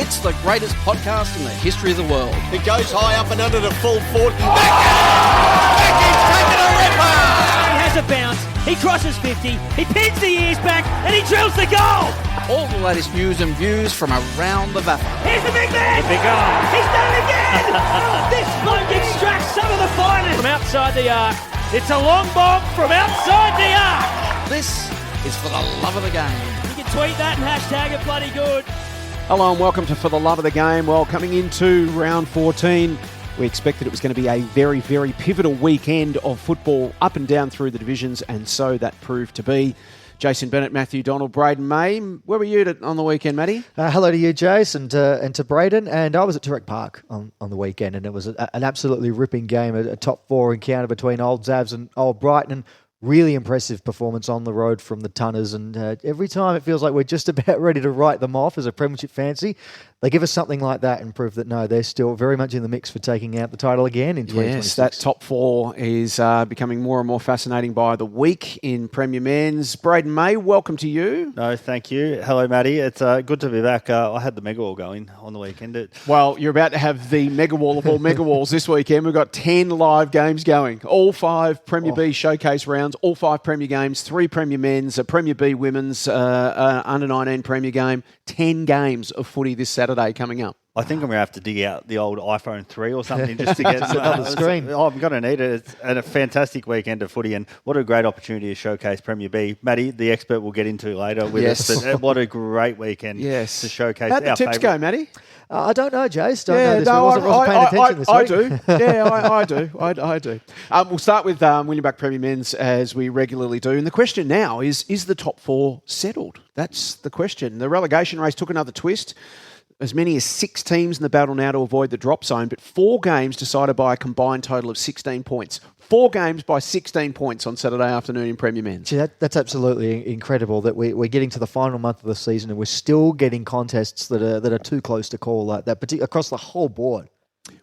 It's the greatest podcast in the history of the world. It goes high up and under the full 40. Becky's taken a ripper! He has a bounce, he crosses 50, he pins the ears back, and he drills the goal! All the latest news and views from around the VAFA. Here's the big man! The big goal! He's done it again! This bloke extracts some of the finest! From outside the arc, it's a long bomb from outside the arc! This is For the Love of the Game. You can tweet that and hashtag it bloody good. Hello and welcome to For the Love of the Game. Well, coming into round 14, we expected it was going to be a very, very pivotal weekend of football up and down through the divisions, and so that proved to be. Jason Bennett, Matty Donald Brayden May. Where were you on the weekend, Matty? Hello to you, Jace, and to Brayden. And I was at Turek Park on the weekend, and it was an absolutely ripping game, a top four encounter between Old Zabs and Old Brighton. And really impressive performance on the road from the Tunners. And every time it feels like we're just about ready to write them off as a premiership fancy, they give us something like that and prove that, no, they're still very much in the mix for taking out the title again in 2026. Yes, that top four is becoming more and more fascinating by the week in Premier Men's. Brayden May, welcome to you. No, thank you. Hello, Matty. It's good to be back. I had the mega wall going on the weekend. Well, you're about to have the mega wall of all mega walls this weekend. We've got 10 live games going. All 5 Premier B showcase rounds, all 5 Premier games, 3 Premier Men's, a Premier B Women's, under-19 Premier game, 10 games of footy this Saturday coming up. I think I'm going to have to dig out the old iPhone 3 or something just to get on the screen. I'm going to need it. It's a fantastic weekend of footy, and what a great opportunity to showcase Premier B. Matty, the expert, will get into later with us, but what a great weekend to showcase How'd the our tips go, Matty? I don't know, Jace. I Wasn't paying attention this week. I do. Yeah, I do. We'll start with William Buck Premier Men's, as we regularly do. And the question now is the top 4 settled? That's the question. The relegation race took another twist. As many as 6 teams in the battle now to avoid the drop zone, but 4 games decided by a combined total of 16 points. 4 games by 16 points on Saturday afternoon in Premier Men's. Gee, that's absolutely incredible that we're getting to the final month of the season and we're still getting contests that are too close to call like that, particularly across the whole board.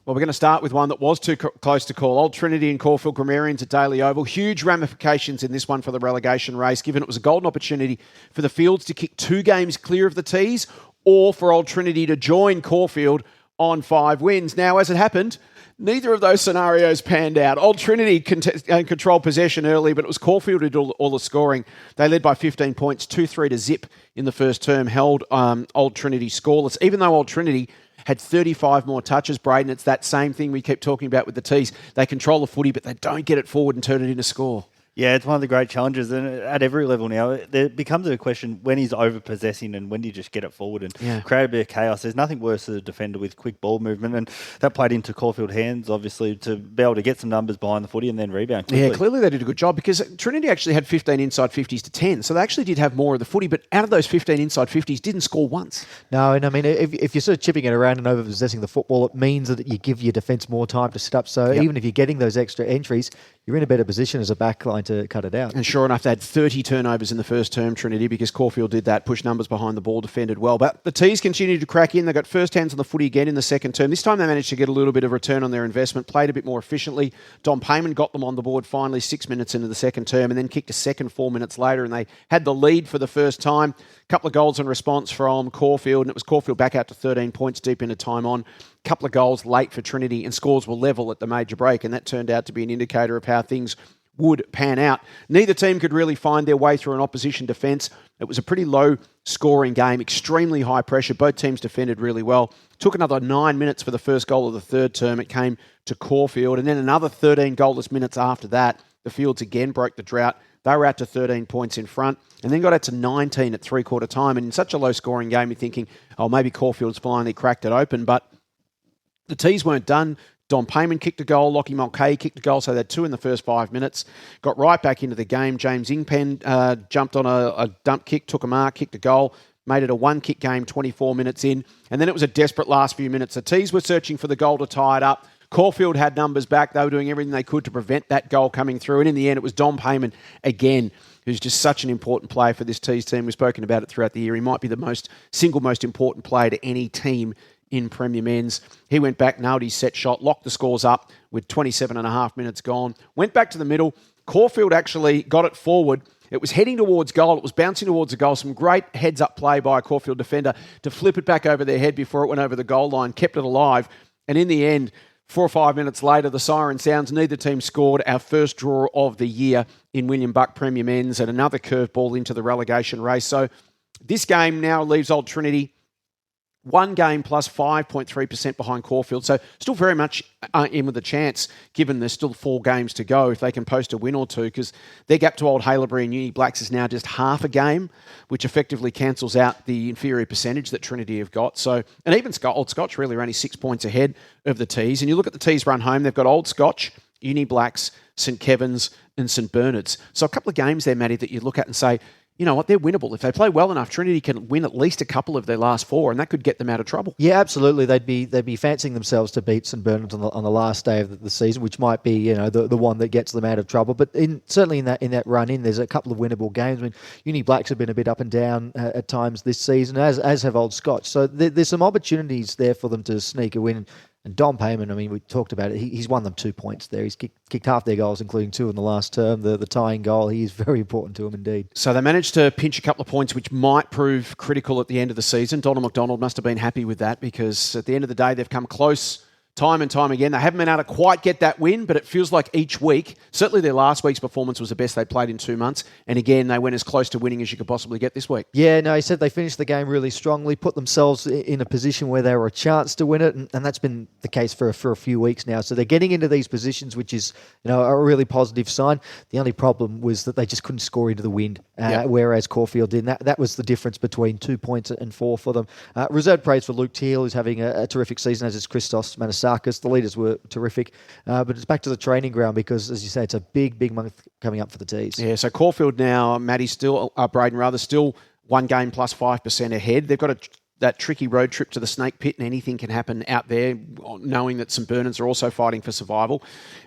Well, we're going to start with one that was too close to call. Old Trinity and Caulfield Grammarians at Daily Oval. Huge ramifications in this one for the relegation race, given it was a golden opportunity for the Fields to kick 2 games clear of the Tees, or for Old Trinity to join Caulfield on 5 wins. Now, as it happened, neither of those scenarios panned out. Old Trinity controlled possession early, but it was Caulfield who did all the scoring. They led by 15 points, 2-3 to zip in the first term, held Old Trinity scoreless. Even though Old Trinity had 35 more touches, Brayden, it's that same thing we keep talking about with the Tees. They control the footy, but they don't get it forward and turn it into score. Yeah, it's one of the great challenges, and at every level now, there becomes a question when he's over-possessing and when do you just get it forward and create a bit of chaos. There's nothing worse than a defender with quick ball movement, and that played into Caulfield hands, obviously, to be able to get some numbers behind the footy and then rebound quickly. Yeah, clearly they did a good job, because Trinity actually had 15 inside 50s to 10, so they actually did have more of the footy, but out of those 15 inside 50s, didn't score once. No, and I mean, if you're sort of chipping it around and over-possessing the football, it means that you give your defence more time to sit up, so even if you're getting those extra entries, you're in a better position as a backline to cut it out. And sure enough, they had 30 turnovers in the first term, Trinity, because Caulfield did that, pushed numbers behind the ball, defended well. But the Tees continued to crack in. They got first hands on the footy again in the second term. This time they managed to get a little bit of return on their investment, played a bit more efficiently. Dom Payman got them on the board finally 6 minutes into the second term, and then kicked a second 4 minutes later, and they had the lead for the first time. A couple of goals in response from Caulfield, and it was Caulfield back out to 13 points deep into time on. Couple of goals late for Trinity, and scores were level at the major break, and that turned out to be an indicator of how things would pan out. Neither team could really find their way through an opposition defence. It was a pretty low-scoring game, extremely high pressure. Both teams defended really well. Took another 9 minutes for the first goal of the third term. It came to Caulfield, and then another 13 goalless minutes after that. The Fields again broke the drought. They were out to 13 points in front, and then got out to 19 at three-quarter time. And in such a low-scoring game, you're thinking, oh, maybe Caulfield's finally cracked it open, but the Tees weren't done. Don Payman kicked a goal. Lockie Mulcahy kicked a goal, so they had 2 in the first 5 minutes. Got right back into the game. James Ingpen jumped on a dump kick, took a mark, kicked a goal, made it a 1-kick game 24 minutes in. And then it was a desperate last few minutes. The Tees were searching for the goal to tie it up. Caulfield had numbers back. They were doing everything they could to prevent that goal coming through. And in the end, it was Don Payman again, who's just such an important player for this Tees team. We've spoken about it throughout the year. He might be the single most important player to any team in Premier Men's. He went back, nailed his set shot, locked the scores up with 27 and a half minutes gone. Went back to the middle. Caulfield actually got it forward. It was heading towards goal. It was bouncing towards the goal. Some great heads-up play by a Caulfield defender to flip it back over their head before it went over the goal line, kept it alive. And in the end, 4 or 5 minutes later, the siren sounds. Neither team scored. Our first draw of the year in William Buck Premier Men's, and another curveball into the relegation race. So this game now leaves Old Trinity 1 game plus 5.3% behind Caulfield. So still very much in with a chance, given there's still 4 games to go, if they can post a win or two, because their gap to Old Haileybury and Uni Blacks is now just half a game, which effectively cancels out the inferior percentage that Trinity have got. So, and even Old Scotch really are only 6 points ahead of the Tees. And you look at the Tees run home, they've got Old Scotch, Uni Blacks, St Kevin's and St Bernard's. So a couple of games there, Matty, that you look at and say, you know what, they're winnable. If they play well enough, Trinity can win at least a couple of their last 4, and that could get them out of trouble. Yeah, absolutely. They'd be fancying themselves to beat St Bernard's on the last day of the season, which might be the one that gets them out of trouble. But certainly in that run in, there's a couple of winnable games. I mean, Uni Blacks have been a bit up and down at times this season, as have Old Scotch. So there's some opportunities there for them to sneak a win. And Dom Payman, I mean, we talked about it. He's won them 2 points there. He's kicked half their goals, including 2 in the last term. The tying goal, he is very important to him indeed. So they managed to pinch a couple of points, which might prove critical at the end of the season. Donald McDonald must have been happy with that, because at the end of the day, they've come close time and time again. They haven't been able to quite get that win, but it feels like each week, certainly their last week's performance was the best they played in 2 months. And again, they went as close to winning as you could possibly get this week. Yeah, no, he said they finished the game really strongly, put themselves in a position where they were a chance to win it. And that's been the case for a few weeks now. So they're getting into these positions, which is a really positive sign. The only problem was that they just couldn't score into the wind, whereas Caulfield did. And that was the difference between 2 points and 4 for them. Reserved praise for Luke Teal, who's having a terrific season, as is Christos Manasakis. The leaders were terrific. But it's back to the training ground because, as you say, it's a big month coming up for the Tees. Yeah, so Caulfield now, Matty, Brayden still 1 game plus 5% ahead. They've got that tricky road trip to the Snake Pit, and anything can happen out there, knowing that St Bernard's are also fighting for survival.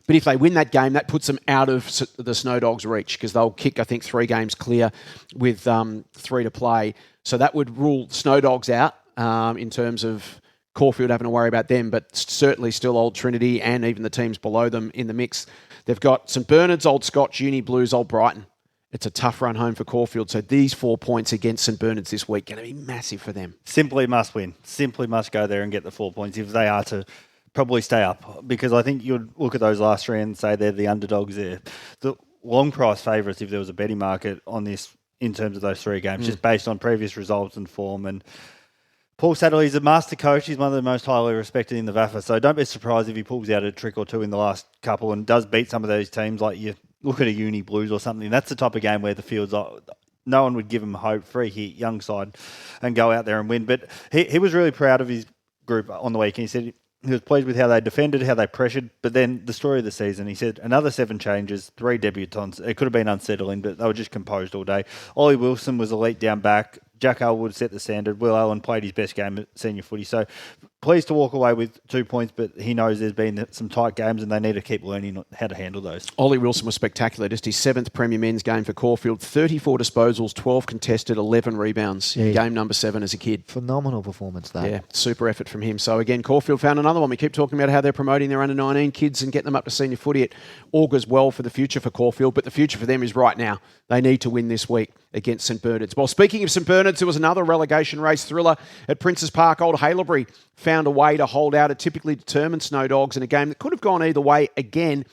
But if they win that game, that puts them out of the Snow Dogs' reach, because they'll kick, I think, 3 games clear with 3 to play. So that would rule Snow Dogs out in terms of Caulfield having to worry about them, but certainly still Old Trinity and even the teams below them in the mix. They've got St Bernard's, Old Scotch, Uni Blues, Old Brighton. It's a tough run home for Caulfield. So these 4 points against St Bernard's this week going to be massive for them. Simply must win. Simply must go there and get the 4 points if they are to probably stay up. Because I think you'd look at those last 3 and say they're the underdogs there. The long price favourites, if there was a betting market on this in terms of those 3 games, just based on previous results and form. And Paul Saddle, he's a master coach. He's one of the most highly respected in the VAFA. So don't be surprised if he pulls out a trick or 2 in the last couple and does beat some of those teams, like you look at a Uni Blues or something. That's the type of game where the field's no one would give him hope, free hit, young side, and go out there and win. But he was really proud of his group on the weekend. He said he was pleased with how they defended, how they pressured. But then the story of the season, he said another 7 changes, 3 debutants. It could have been unsettling, but they were just composed all day. Ollie Wilson was elite down back. Jack Elwood set the standard. Will Allen played his best game at senior footy. So pleased to walk away with 2 points, but he knows there's been some tight games and they need to keep learning how to handle those. Ollie Wilson was spectacular. Just his 7th Premier Men's game for Caulfield. 34 disposals, 12 contested, 11 rebounds. Yeah. Game number 7 as a kid. Phenomenal performance, that. Yeah, super effort from him. So again, Caulfield found another one. We keep talking about how they're promoting their under-19 kids and getting them up to senior footy. It augurs well for the future for Caulfield, but the future for them is right now. They need to win this week against St Bernard's. Well, speaking of St Bernard's, there was another relegation race thriller at Princes Park. Old Haileybury found a way to hold out a typically determined Snow Dogs in a game that could have gone either way again.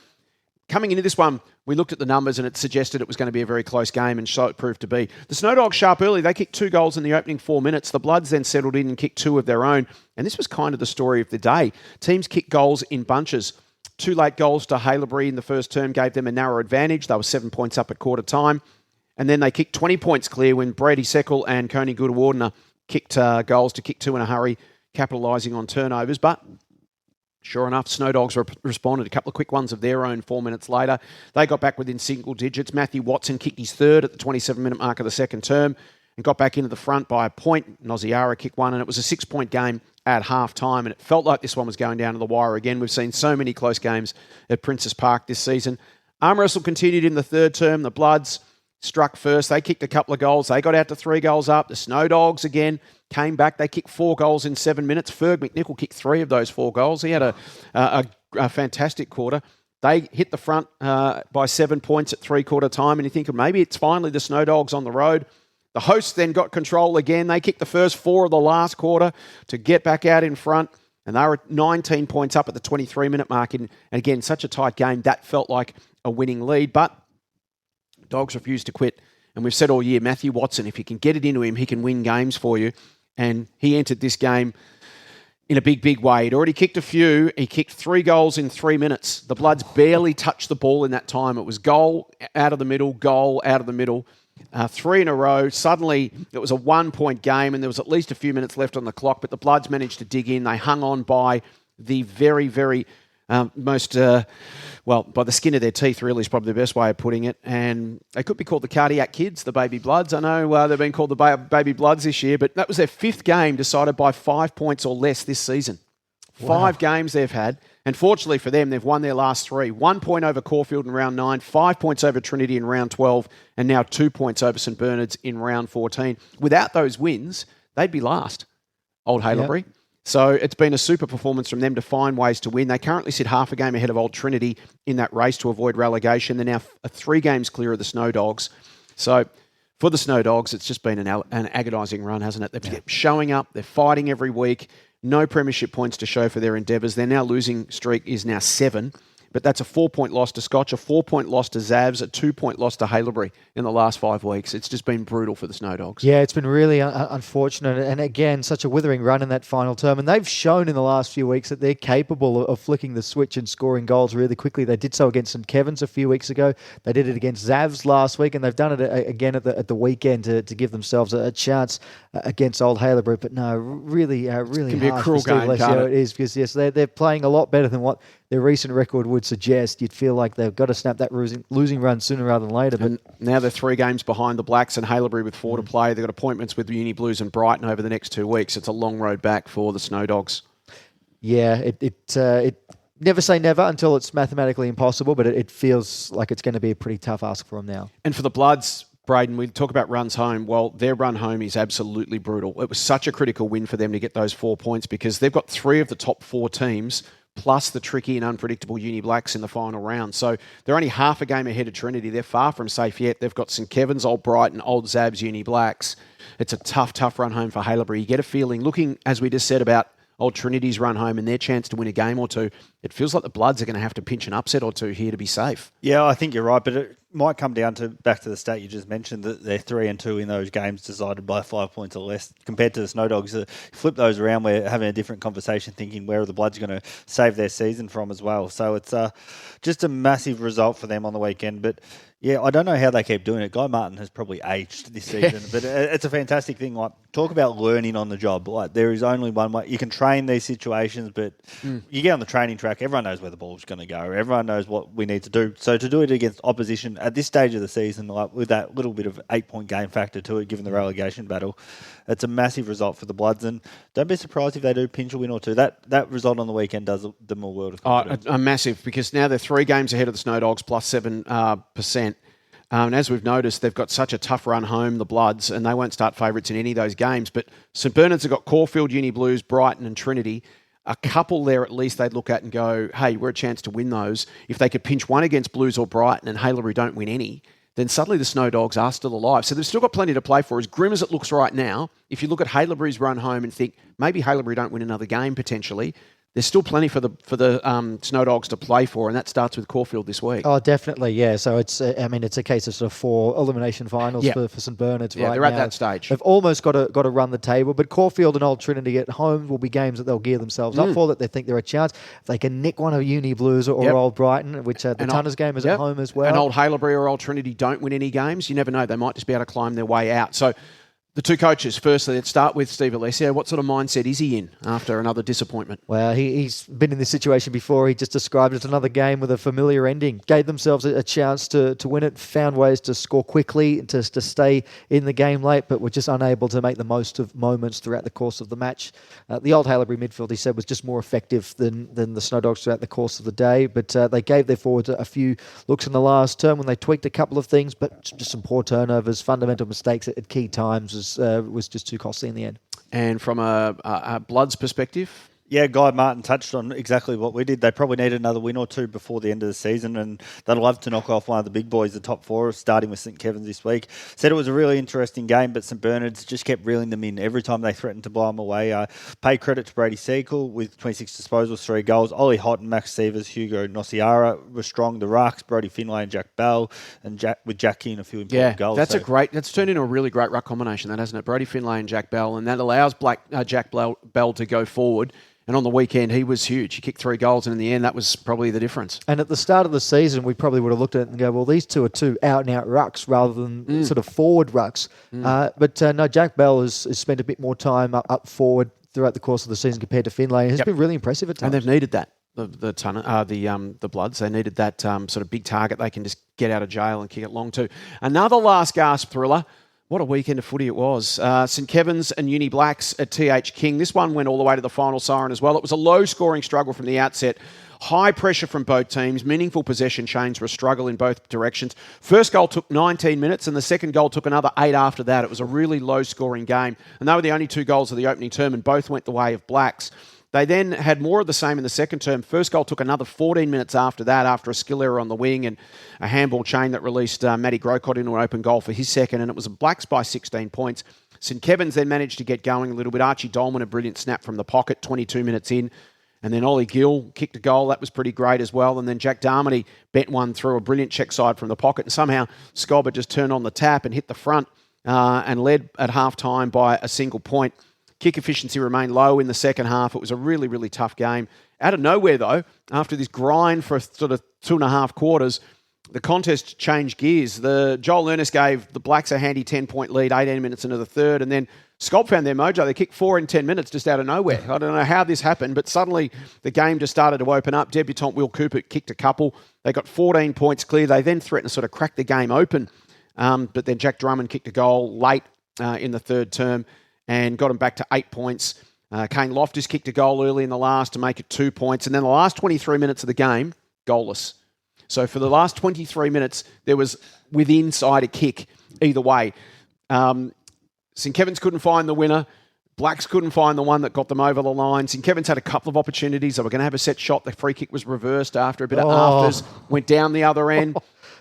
Coming into this one, we looked at the numbers and it suggested it was going to be a very close game, and so it proved to be. The Snow Dogs sharp early. They kicked 2 goals in the opening 4 minutes. The Bloods then settled in and kicked 2 of their own. And this was kind of the story of the day. Teams kicked goals in bunches. 2 late goals to Haileybury in the first term gave them a narrow advantage. They were 7 points up at quarter time. And then they kicked 20 points clear when Brady Seckle and Coney Goodawardena kicked goals to kick 2 in a hurry, capitalising on turnovers. But sure enough, Snow Dogs responded. A couple of quick ones of their own 4 minutes later. They got back within single digits. Matthew Watson kicked his 3rd at the 27-minute mark of the second term and got back into the front by a point. Noziara kicked 1, and it was a 6-point game at half-time, and it felt like this one was going down to the wire again. We've seen so many close games at Princes Park this season. Arm wrestle continued in the 3rd term. The Bloods struck first. They kicked a couple of goals. They got out to 3 goals up. The Snow Dogs again came back. They kicked 4 goals in 7 minutes. Ferg McNichol kicked 3 of those 4 goals. He had a fantastic quarter. They hit the front by 7 points at three-quarter time, and you think maybe it's finally the Snow Dogs on the road. The hosts then got control again. They kicked the first 4 of the last quarter to get back out in front, and they were 19 points up at the 23-minute mark. And again, such a tight game, that felt like a winning lead. But Dogs refused to quit. And we've said all year, Matthew Watson, if you can get it into him, he can win games for you. And he entered this game in a big, big way. He'd already kicked a few. He kicked 3 goals in 3 minutes. The Bloods barely touched the ball in that time. It was goal out of the middle, goal out of the middle. 3 in a row. Suddenly, it was a 1-point game, and there was at least a few minutes left on the clock, but the Bloods managed to dig in. They hung on by the very, very by the skin of their teeth, really, is probably the best way of putting it. And they could be called the Cardiac Kids, the Baby Bloods. I know they've been called the Baby Bloods this year, but that was their 5th game decided by 5 points or less this season. Wow. 5 games they've had. And fortunately for them, they've won their last 3. 1 point over Caulfield in round 9, 5 points over Trinity in round 12, and now 2 points over St Bernard's in round 14. Without those wins, they'd be last, Old Haileybury. Yep. So it's been a super performance from them to find ways to win. They currently sit half a game ahead of Old Trinity in that race to avoid relegation. They're now 3 games clear of the Snow Dogs. So for the Snow Dogs, it's just been an agonising run, hasn't it? They're showing up. They're fighting every week. No premiership points to show for their endeavours. Their now losing streak is now 7. But that's a 4-point loss to Scotch, a 4-point loss to Zavs, a 2-point loss to Haileybury in the last 5 weeks. It's just been brutal for the Snow Dogs. Yeah, it's been really unfortunate. And again, such a withering run in that final term. And they've shown in the last few weeks that they're capable of flicking the switch and scoring goals really quickly. They did so against St Kevin's a few weeks ago. They did it against Zavs last week. And they've done it again at the weekend to give themselves a chance against Old Haileybury. But no, really it can hard be a cruel for Steve game, Leslie. can't it? It is, because yes, they're playing a lot better than what their recent record would suggest. You'd feel like they've got to snap that losing run sooner rather than later. But and now they're 3 games behind the Blacks and Haileybury with 4 to play. They've got appointments with Uni Blues and Brighton over the next 2 weeks. It's a long road back for the Snow Dogs. Yeah, it never say never until it's mathematically impossible, but it feels like it's going to be a pretty tough ask for them now. And for the Bloods, Brayden, we talk about runs home. Well, their run home is absolutely brutal. It was such a critical win for them to get those 4 points because they've got 3 of the top 4 teams plus the tricky and unpredictable Uni Blacks in the final round. So they're only half a game ahead of Trinity. They're far from safe yet. They've got St Kevin's, Old Brighton, Old Zabs, Uni Blacks. It's a tough run home for Haileybury. You get a feeling, looking, as we just said, about Old Trinity's run home and their chance to win a game or two, it feels like the Bloods are going to have to pinch an upset or 2 here to be safe. Yeah, I think you're right, but it might come down to back to the stat you just mentioned that they're 3-2 in those games decided by 5 points or less compared to the Snow Dogs. Flip those around, we're having a different conversation, thinking where are the Bloods going to save their season from as well. So it's just a massive result for them on the weekend, but. Yeah, I don't know how they keep doing it. Guy Martin has probably aged this season, but it's a fantastic thing. Like, talk about learning on the job. Like, there is only one way. You can train these situations, but you get on the training track, everyone knows where the ball's going to go. Everyone knows what we need to do. So to do it against opposition at this stage of the season, like with that little bit of 8-point game factor to it, given the relegation battle, it's a massive result for the Bloods. And don't be surprised if they do pinch a win or two. That result on the weekend does them a world of confidence. A massive, because now they're 3 games ahead of the Snow Dogs plus 7%. And as we've noticed, they've got such a tough run home, the Bloods, and they won't start favourites in any of those games. But St Bernard's have got Caulfield, Uni Blues, Brighton and Trinity. A couple there at least they'd look at and go, hey, we're a chance to win those. If they could pinch one against Blues or Brighton and Haileybury don't win any, then suddenly the Snow Dogs are still alive. So they've still got plenty to play for. As grim as it looks right now, if you look at Haileybury's run home and think, maybe Haileybury don't win another game potentially, there's still plenty for the Snow Dogs to play for, and that starts with Caulfield this week. Oh, definitely, yeah. So it's it's a case of sort of 4 elimination finals for St Bernard's right now. They're at that stage. They've almost got to run the table, but Caulfield and Old Trinity at home will be games that they'll gear themselves up for, that they think they're a chance. If they can nick one of Uni Blues or Old Brighton, which the Tunners game is at home as well. And Old Haileybury or Old Trinity don't win any games, you never know. They might just be able to climb their way out. So the 2 coaches, firstly, let's start with Steve Alessio. What sort of mindset is he in after another disappointment? Well, he's been in this situation before. He just described it as another game with a familiar ending. Gave themselves a chance to win it, found ways to score quickly, to stay in the game late, but were just unable to make the most of moments throughout the course of the match. The Old Haileybury midfield, he said, was just more effective than the Snow Dogs throughout the course of the day, but they gave their forwards a few looks in the last term when they tweaked a couple of things, but just some poor turnovers, fundamental mistakes at key times was just too costly in the end. And from a Bloods perspective? Yeah, Guy Martin touched on exactly what we did. They probably need another win or two before the end of the season, and they'd love to knock off one of the big boys, the top four, starting with St Kevin's this week. Said it was a really interesting game, but St Bernard's just kept reeling them in every time they threatened to blow them away. Pay credit to Brady Segal with 26 disposals, 3 goals. Ollie Houghton, Max Severs, Hugo Nociara were strong. The Rucks, Brody Finlay and Jack Bell, and with Jack Keane a few important goals. That's turned into a really great ruck combination, that hasn't it? Brody Finlay and Jack Bell, and that allows Jack Bell to go forward. And on the weekend, he was huge. He kicked 3 goals, and in the end, that was probably the difference. And at the start of the season, we probably would have looked at it and go, well, these two are 2 out-and-out rucks rather than sort of forward rucks. But no, Jack Bell has spent a bit more time up forward throughout the course of the season compared to Finlay. It's been really impressive at times. And they've needed that, the Bloods. They needed that sort of big target they can just get out of jail and kick it long to. Another last gasp thriller. What a weekend of footy it was. St Kevin's and Uni Blacks at TH King. This one went all the way to the final siren as well. It was a low-scoring struggle from the outset. High pressure from both teams. Meaningful possession chains were a struggle in both directions. First goal took 19 minutes and the second goal took another 8 after that. It was a really low-scoring game. And they were the only 2 goals of the opening term and both went the way of Blacks. They then had more of the same in the second term. First goal took another 14 minutes after that, after a skill error on the wing and a handball chain that released Matty Grocott into an open goal for his second, and it was a Blacks by 16 points. St Kevin's then managed to get going a little bit. Archie Dolman, a brilliant snap from the pocket, 22 minutes in. And then Ollie Gill kicked a goal. That was pretty great as well. And then Jack Darmody bent one through a brilliant check side from the pocket. And somehow Scobber just turned on the tap and hit the front and led at half-time by a single point. Kick efficiency remained low in the second half. It was a really, really tough game. Out of nowhere, though, after this grind for sort of 2.5 quarters, the contest changed gears. Joel Ernest gave the Blacks a handy 10-point lead 18 minutes into the third, and then Scob found their mojo. They kicked 4 in 10 minutes just out of nowhere. I don't know how this happened, but suddenly the game just started to open up. Debutant Will Cooper kicked a couple. They got 14 points clear. They then threatened to sort of crack the game open, but then Jack Drummond kicked a goal late in the third term and got him back to 8 points. Kane Loftus kicked a goal early in the last to make it 2 points. And then the last 23 minutes of the game, goalless. So for the last 23 minutes, there was within-side a kick either way. St Kevin's couldn't find the winner. Blacks couldn't find the one that got them over the line. St Kevin's had a couple of opportunities. They were going to have a set shot. The free kick was reversed after a bit of afters. Went down the other end.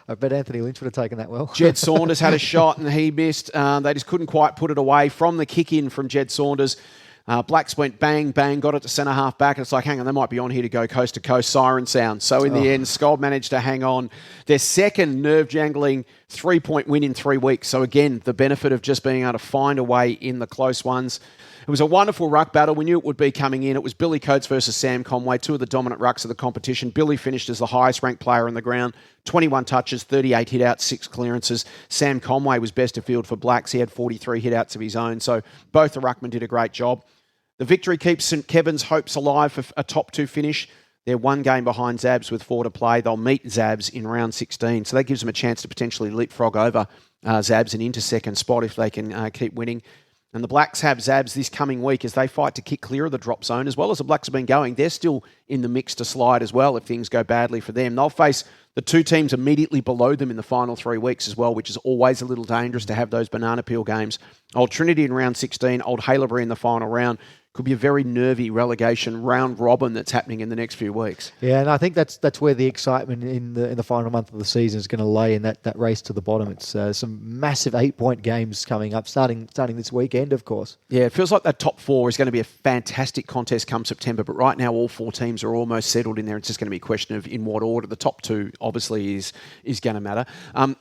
I bet Anthony Lynch would have taken that well. Jed Saunders had a shot and he missed. They just couldn't quite put it away from the kick-in from Jed Saunders. Blacks went bang, bang, got it to centre half back. And it's like, hang on, they might be on here to go coast to coast, siren sound. So in the end, Scob managed to hang on. Their second nerve-jangling 3-point win in 3 weeks. So again, the benefit of just being able to find a way in the close ones. It was a wonderful ruck battle. We knew it would be coming in. It was Billy Coates versus Sam Conway, 2 of the dominant rucks of the competition. Billy finished as the highest-ranked player on the ground, 21 touches, 38 hit-outs, 6 clearances. Sam Conway was best of field for Blacks. He had 43 hit-outs of his own. So both the ruckmen did a great job. The victory keeps St Kevin's hopes alive for a top 2 finish. They're 1 game behind Zabs with 4 to play. They'll meet Zabs in round 16. So that gives them a chance to potentially leapfrog over Zabs and into second spot if they can keep winning. And the Blacks have Zabs this coming week as they fight to kick clear of the drop zone. As well as the Blacks have been going, they're still in the mix to slide as well if things go badly for them. They'll face the 2 teams immediately below them in the final 3 weeks as well, which is always a little dangerous to have those banana peel games. Old Trinity in round 16, Old Haileybury in the final round. Could be a very nervy relegation round robin that's happening in the next few weeks. Yeah, and I think that's where the excitement in the final month of the season is going to lay in that race to the bottom. It's some massive 8-point games coming up, starting this weekend, of course. Yeah, it feels like that top 4 is going to be a fantastic contest come September, but right now all 4 teams are almost settled in there. It's just going to be a question of in what order. The top 2 obviously is going to matter.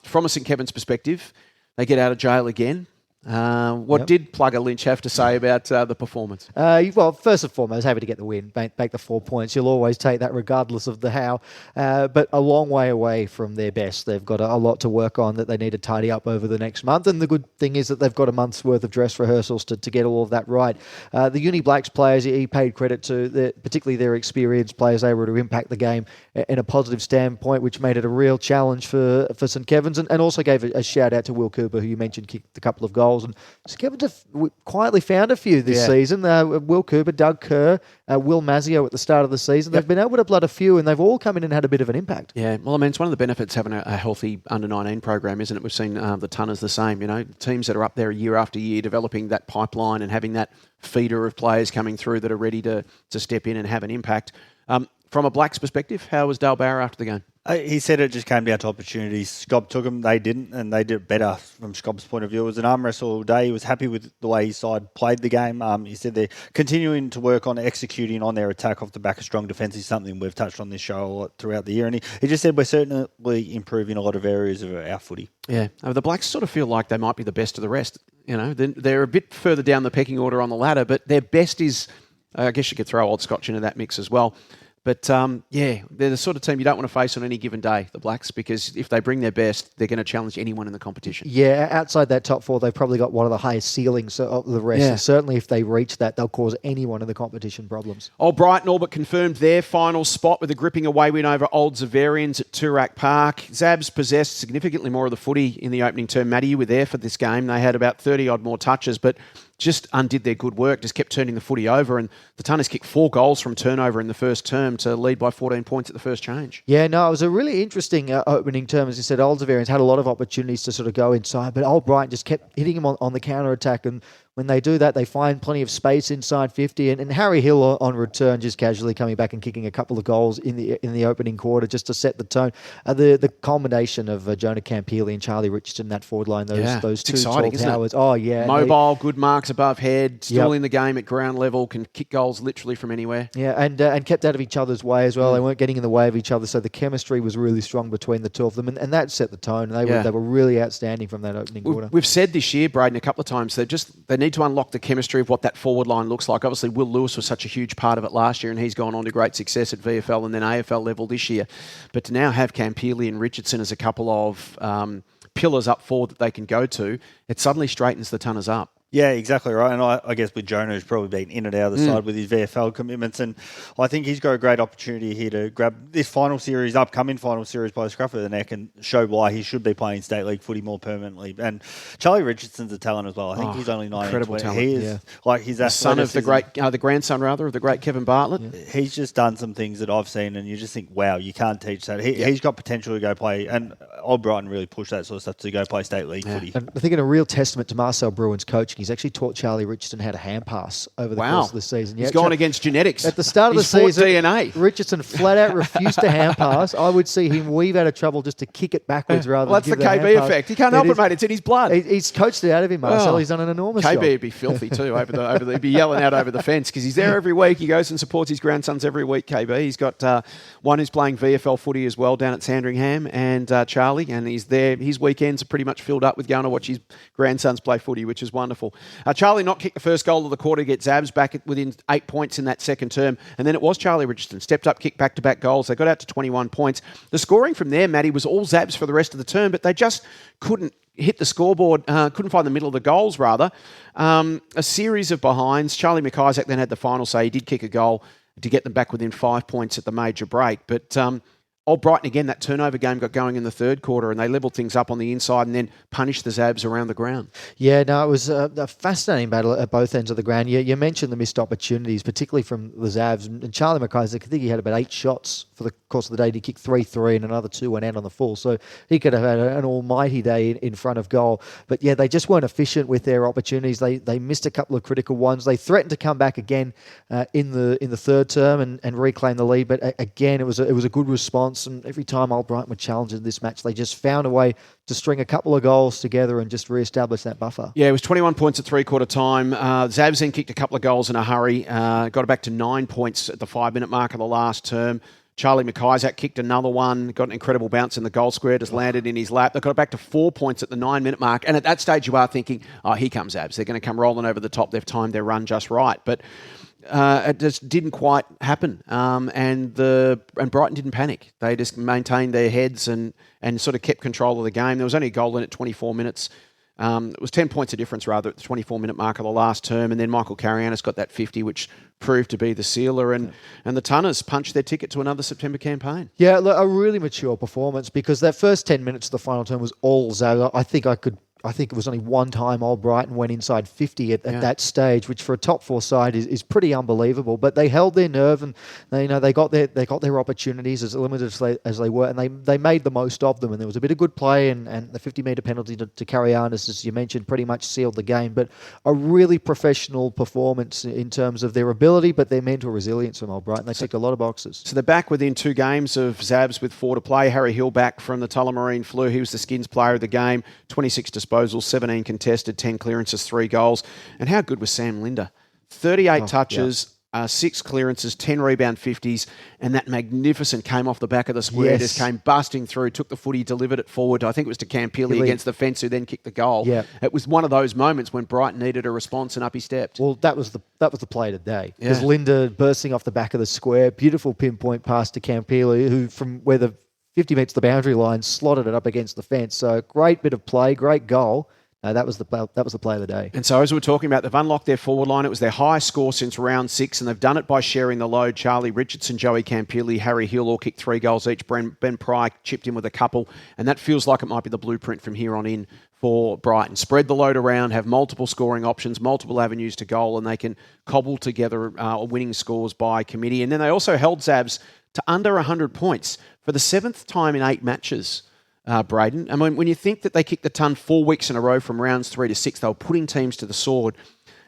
From a St Kevin's perspective, they get out of jail again. What did Plugger Lynch have to say about the performance? Well, first and foremost, happy to get the win, back the 4 points. You'll always take that regardless of the how, but a long way away from their best. They've got a lot to work on that they need to tidy up over the next month, and the good thing is that they've got a month's worth of dress rehearsals to get all of that right. The Uni Blacks players, he paid credit to, particularly their experienced players. They were to impact the game in a positive standpoint, which made it a real challenge for St Kevin's, and also gave a shout out to Will Cooper, who you mentioned kicked a couple of goals. goals. And we quietly found a few this season. Will Cooper, Doug Kerr, Will Mazzio at the start of the season. They've been able to blood a few, and they've all come in and had a bit of an impact. Yeah, well, I mean, it's one of the benefits having a healthy under-19 program, isn't it? We've seen the Tunners the same, teams that are up there year after year, developing that pipeline and having that feeder of players coming through that are ready to step in and have an impact. From a Blacks perspective, how was Dale Barrow after the game? He said it just came down to opportunities. Scob took them, they didn't, and they did it better from Scob's point of view. It was an arm wrestle all day. He was happy with the way his side played the game. He said they're continuing to work on executing on their attack off the back of strong defence is something we've touched on this show a lot throughout the year. And he just said we're certainly improving a lot of areas of our footy. Yeah, the Blacks sort of feel like they might be the best of the rest. They're a bit further down the pecking order on the ladder, but their best is, I guess you could throw Old Scotch into that mix as well. But, they're the sort of team you don't want to face on any given day, the Blacks, because if they bring their best, they're going to challenge anyone in the competition. Yeah, outside that top four, they've probably got one of the highest ceilings of the rest. Yeah. And certainly if they reach that, they'll cause anyone in the competition problems. Old Brighton all but confirmed their final spot with a gripping away win over Old Zaverians at Toorak Park. Zabs possessed significantly more of the footy in the opening term. Matty, you were there for this game. They had about 30-odd more touches, but just undid their good work, just kept turning the footy over, and the Tunners kicked 4 goals from turnover in the first term to lead by 14 points at the first change. Yeah, no, it was a really interesting opening term. As you said, Old Zaverians had a lot of opportunities to sort of go inside, but Old Brighton just kept hitting them on the counter-attack, and when they do that, they find plenty of space inside 50. And Harry Hill on return, just casually coming back and kicking a couple of goals in the opening quarter just to set the tone. The culmination of Jonah Campeely and Charlie Richardson in that forward line, those two tall towers. Oh, yeah. Mobile, good marks above head, still in the game at ground level, can kick goals literally from anywhere. Yeah, and kept out of each other's way as well. They weren't getting in the way of each other, so the chemistry was really strong between the two of them, and that set the tone. They were really outstanding from that opening quarter. We've said this year, Brayden, a couple of times, they need to unlock the chemistry of what that forward line looks like. Obviously, Will Lewis was such a huge part of it last year, and he's gone on to great success at VFL and then AFL level this year. But to now have Campeely and Richardson as a couple of pillars up forward that they can go to, it suddenly straightens the Tunners up. Yeah, exactly right. And I guess with Jonah, who's probably been in and out of the side with his VFL commitments, and I think he's got a great opportunity here to grab this upcoming final series by the scruff of the neck and show why he should be playing state league footy more permanently. And Charlie Richardson's a talent as well. I think he's only 19. Incredible talent. He is like his son of the grandson of the great Kevin Bartlett. Yeah. He's just done some things that I've seen, and you just think, wow, you can't teach that. He's got potential to go play, and Old Brighton really pushed that sort of stuff to go play state league footy. And I think in a real testament to Marcel Bruin's coaching, he's actually taught Charlie Richardson how to hand pass over the course of the season. He's gone against genetics. At the start of the season, DNA. Richardson flat out refused to hand pass. I would see him weave out of trouble just to kick it backwards rather than give that's the KB effect. He can't help it, mate. It's in his blood. He's coached it out of him, Marcel. He's done an enormous job. KB would be filthy too he'd be yelling out over the fence because he's there every week. He goes and supports his grandsons every week, KB. He's got one who's playing VFL footy as well down at Sandringham, and Charlie, and he's there. His weekends are pretty much filled up with going to watch his grandsons play footy, which is wonderful. Charlie not kicked the first goal of the quarter, gets Zabs back within 8 points in that second term, and then it was Charlie Richardson. Stepped up, kicked back-to-back goals. They got out to 21 points. The scoring from there, Matty, was all Zabs for the rest of the term, but they just couldn't hit the scoreboard, couldn't find the middle of the goals, rather. A series of behinds. Charlie McIsaac then had the final say. He did kick a goal to get them back within 5 points at the major break. But Old Brighton, again, that turnover game got going in the third quarter, and they levelled things up on the inside and then punished the Zabs around the ground. Yeah, no, it was a fascinating battle at both ends of the ground. You mentioned the missed opportunities, particularly from the Zabs. And Charlie McIsaac, I think he had about 8 shots for the course of the day. He kicked 3-3 and another 2 went out on the full. So he could have had an almighty day in front of goal. But yeah, they just weren't efficient with their opportunities. They missed a couple of critical ones. They threatened to come back again in the third term and reclaim the lead. But again, it was a good response. And every time Old Brighton were challenged in this match, they just found a way to string a couple of goals together and just re-establish that buffer. Yeah, it was 21 points at three-quarter time. Zabs then kicked a couple of goals in a hurry, got it back to 9 points at the 5-minute mark of the last term. Charlie McIsaac kicked another one, got an incredible bounce in the goal square, just landed in his lap. They got it back to 4 points at the 9-minute mark. And at that stage, you are thinking, oh, here comes Zabs. They're going to come rolling over the top. They've timed their run just right. But it just didn't quite happen. And Brighton didn't panic. They just maintained their heads and sort of kept control of the game. There was only a goal in at 24 minutes. It was 10 points of difference, rather, at the 24-minute mark of the last term. And then Michael Carianis got that 50, which proved to be the sealer. And the Tunners punched their ticket to another September campaign. Yeah, look, a really mature performance, because that first 10 minutes of the final term was all Zabs. I think I could I think it was only one time Old Brighton went inside 50 at that stage, which for a top four side is pretty unbelievable. But they held their nerve, and they got their opportunities as limited as they were, and they made the most of them. And there was a bit of good play, and the 50-metre penalty to Karianis, as you mentioned, pretty much sealed the game. But a really professional performance in terms of their ability, but their mental resilience from Old Brighton. They ticked a lot of boxes. So they're back within 2 games of Zabs with 4 to play. Harry Hill back from the Tullamarine flu. He was the Skins player of the game. 26 disposals, 17 contested, 10 clearances, 3 goals. And how good was Sam Linder? 38 touches, 6 clearances, 10 rebound 50s, and that magnificent came off the back of the square, just came busting through, took the footy, delivered it forward. I think it was to Campilli against the fence, who then kicked the goal. Yeah. It was one of those moments when Brighton needed a response, and up he stepped. Well, that was the play today. Because Linder bursting off the back of the square, beautiful pinpoint pass to Campilli, who from where the 50 metres the boundary line slotted it up against the fence. So great bit of play, great goal. That was the play of the day. And so as we were talking about, they've unlocked their forward line. It was their highest score since round 6, and they've done it by sharing the load. Charlie Richardson, Joey Campilli, Harry Hill all kicked 3 goals each. Ben Pry chipped in with a couple, and that feels like it might be the blueprint from here on in for Brighton. Spread the load around, have multiple scoring options, multiple avenues to goal, and they can cobble together winning scores by committee. And then they also held Zabs to under 100 points for the 7th time in 8 matches. Brayden. I mean, when you think that they kicked the ton 4 weeks in a row from rounds 3 to 6, they were putting teams to the sword.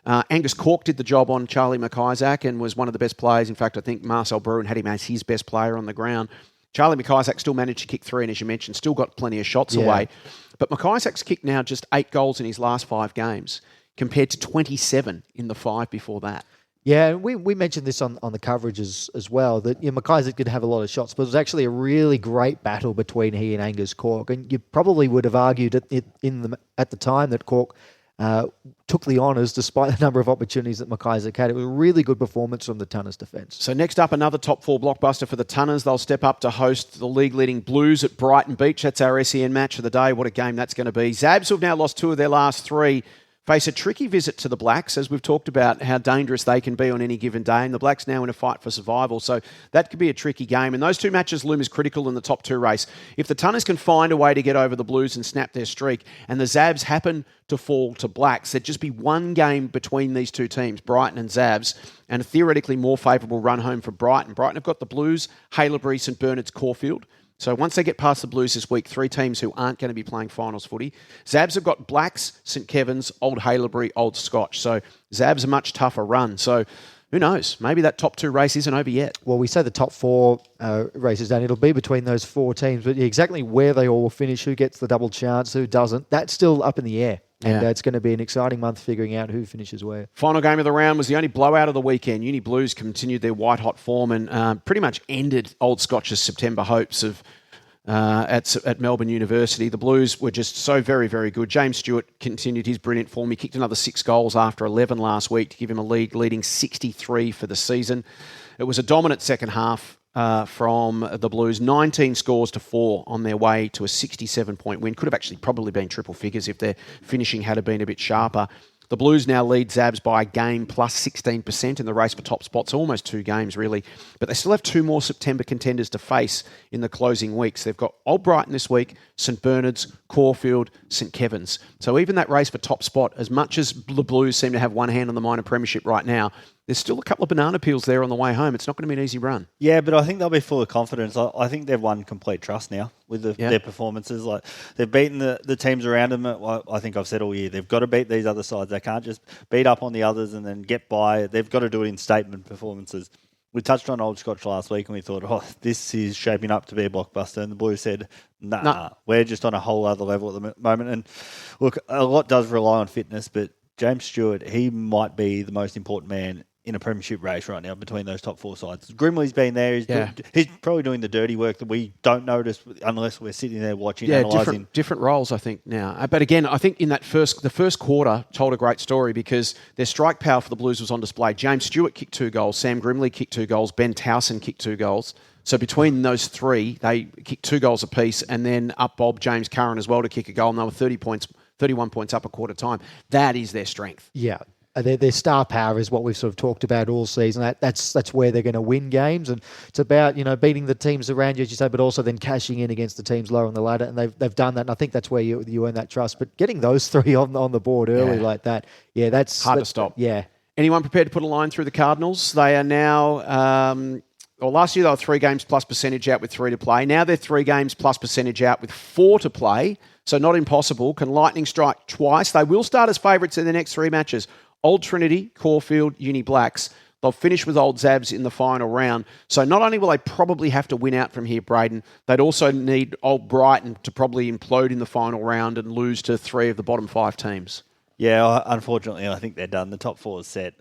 Angus Cork did the job on Charlie McIsaac and was one of the best players. In fact, I think Marcel Bruin had him as his best player on the ground. Charlie McIsaac still managed to kick 3, and as you mentioned, still got plenty of shots away. But McIsaac's kicked now just 8 goals in his last 5 games, compared to 27 in the 5 before that. Yeah, and we mentioned this on the coverage as well, that McIsaac did have a lot of shots, but it was actually a really great battle between he and Angus Cork. And you probably would have argued at the time that Cork took the honours despite the number of opportunities that McIsaac had. It was a really good performance from the Tunners defence. So next up, another top 4 blockbuster for the Tunners. They'll step up to host the league-leading Blues at Brighton Beach. That's our SEN match of the day. What a game that's going to be. Zabs, who've now lost 2 of their last 3, face a tricky visit to the Blacks, as we've talked about how dangerous they can be on any given day, and the Blacks now in a fight for survival. So that could be a tricky game, and those 2 matches loom as critical in the top 2 race. If the Tunners can find a way to get over the Blues and snap their streak, and the Zabs happen to fall to Blacks, there'd just be 1 game between these 2 teams, Brighton and Zabs, and a theoretically more favourable run home for Brighton. Brighton have got the Blues, Haileybury, St Bernard's, Caulfield. So once they get past the Blues this week, 3 teams who aren't going to be playing finals footy. Zabs have got Blacks, St Kevin's, Old Haileybury, Old Scotch. So Zabs a much tougher run. So who knows? Maybe that top 2 race isn't over yet. Well, we say the top 4 races, and it'll be between those 4 teams, but exactly where they all will finish, who gets the double chance, who doesn't, that's still up in the air. And it's going to be an exciting month figuring out who finishes where. Final game of the round was the only blowout of the weekend. Uni Blues continued their white-hot form and pretty much ended Old Scotch's September hopes of at Melbourne University. The Blues were just so very, very good. James Stewart continued his brilliant form. He kicked another 6 goals after 11 last week to give him a leading 63 for the season. It was a dominant second half from the Blues. 19 scores to 4 on their way to a 67-point win. Could have actually probably been triple figures if their finishing had been a bit sharper. The Blues now lead Zabs by a game plus 16% in the race for top spots, almost 2 games really. But they still have 2 more September contenders to face in the closing weeks. They've got Old Brighton this week, St Bernard's, Caulfield, St Kevin's. So even that race for top spot, as much as the Blues seem to have one hand on the minor premiership right now, there's still a couple of banana peels there on the way home. It's not going to be an easy run. Yeah, but I think they'll be full of confidence. I think they've won complete trust now with their performances. Like they've beaten the teams around them. I think I've said all year, they've got to beat these other sides. They can't just beat up on the others and then get by. They've got to do it in statement performances. We touched on Old Scotch last week and we thought, this is shaping up to be a blockbuster. And the Blues said, nah, we're just on a whole other level at the moment. And look, a lot does rely on fitness, but James Stewart, he might be the most important man in a premiership race right now between those top 4 sides. Grimley's been there. He's probably doing the dirty work that we don't notice unless we're sitting there watching, analysing. Different roles, I think, now. But again, I think in the first quarter told a great story because their strike power for the Blues was on display. James Stewart kicked 2 goals. Sam Grimley kicked 2 goals. Ben Towson kicked 2 goals. So between those 3, they kicked 2 goals apiece, and then up Bob James Curran as well to kick a goal, and they were 31 points up a quarter time. That is their strength. Yeah. their star power is what we've sort of talked about all season. That's where they're going to win games, and it's about beating the teams around you, as you say, but also then cashing in against the teams lower on the ladder, and they've done that. And I think that's where you earn that trust. But getting those three on the board early like that, that's hard to stop. Yeah. Anyone prepared to put a line through the Cardinals? They are now. Last year they were 3 games plus percentage out with 3 to play. Now they're 3 games plus percentage out with 4 to play. So not impossible. Can Lightning strike twice? They will start as favourites in the next 3 matches. Old Trinity, Caulfield, Uni Blacks. They'll finish with Old Zabs in the final round. So not only will they probably have to win out from here, Brayden, they'd also need Old Brighton to probably implode in the final round and lose to 3 of the bottom 5 teams. Yeah, unfortunately, I think they're done. The top 4 is set.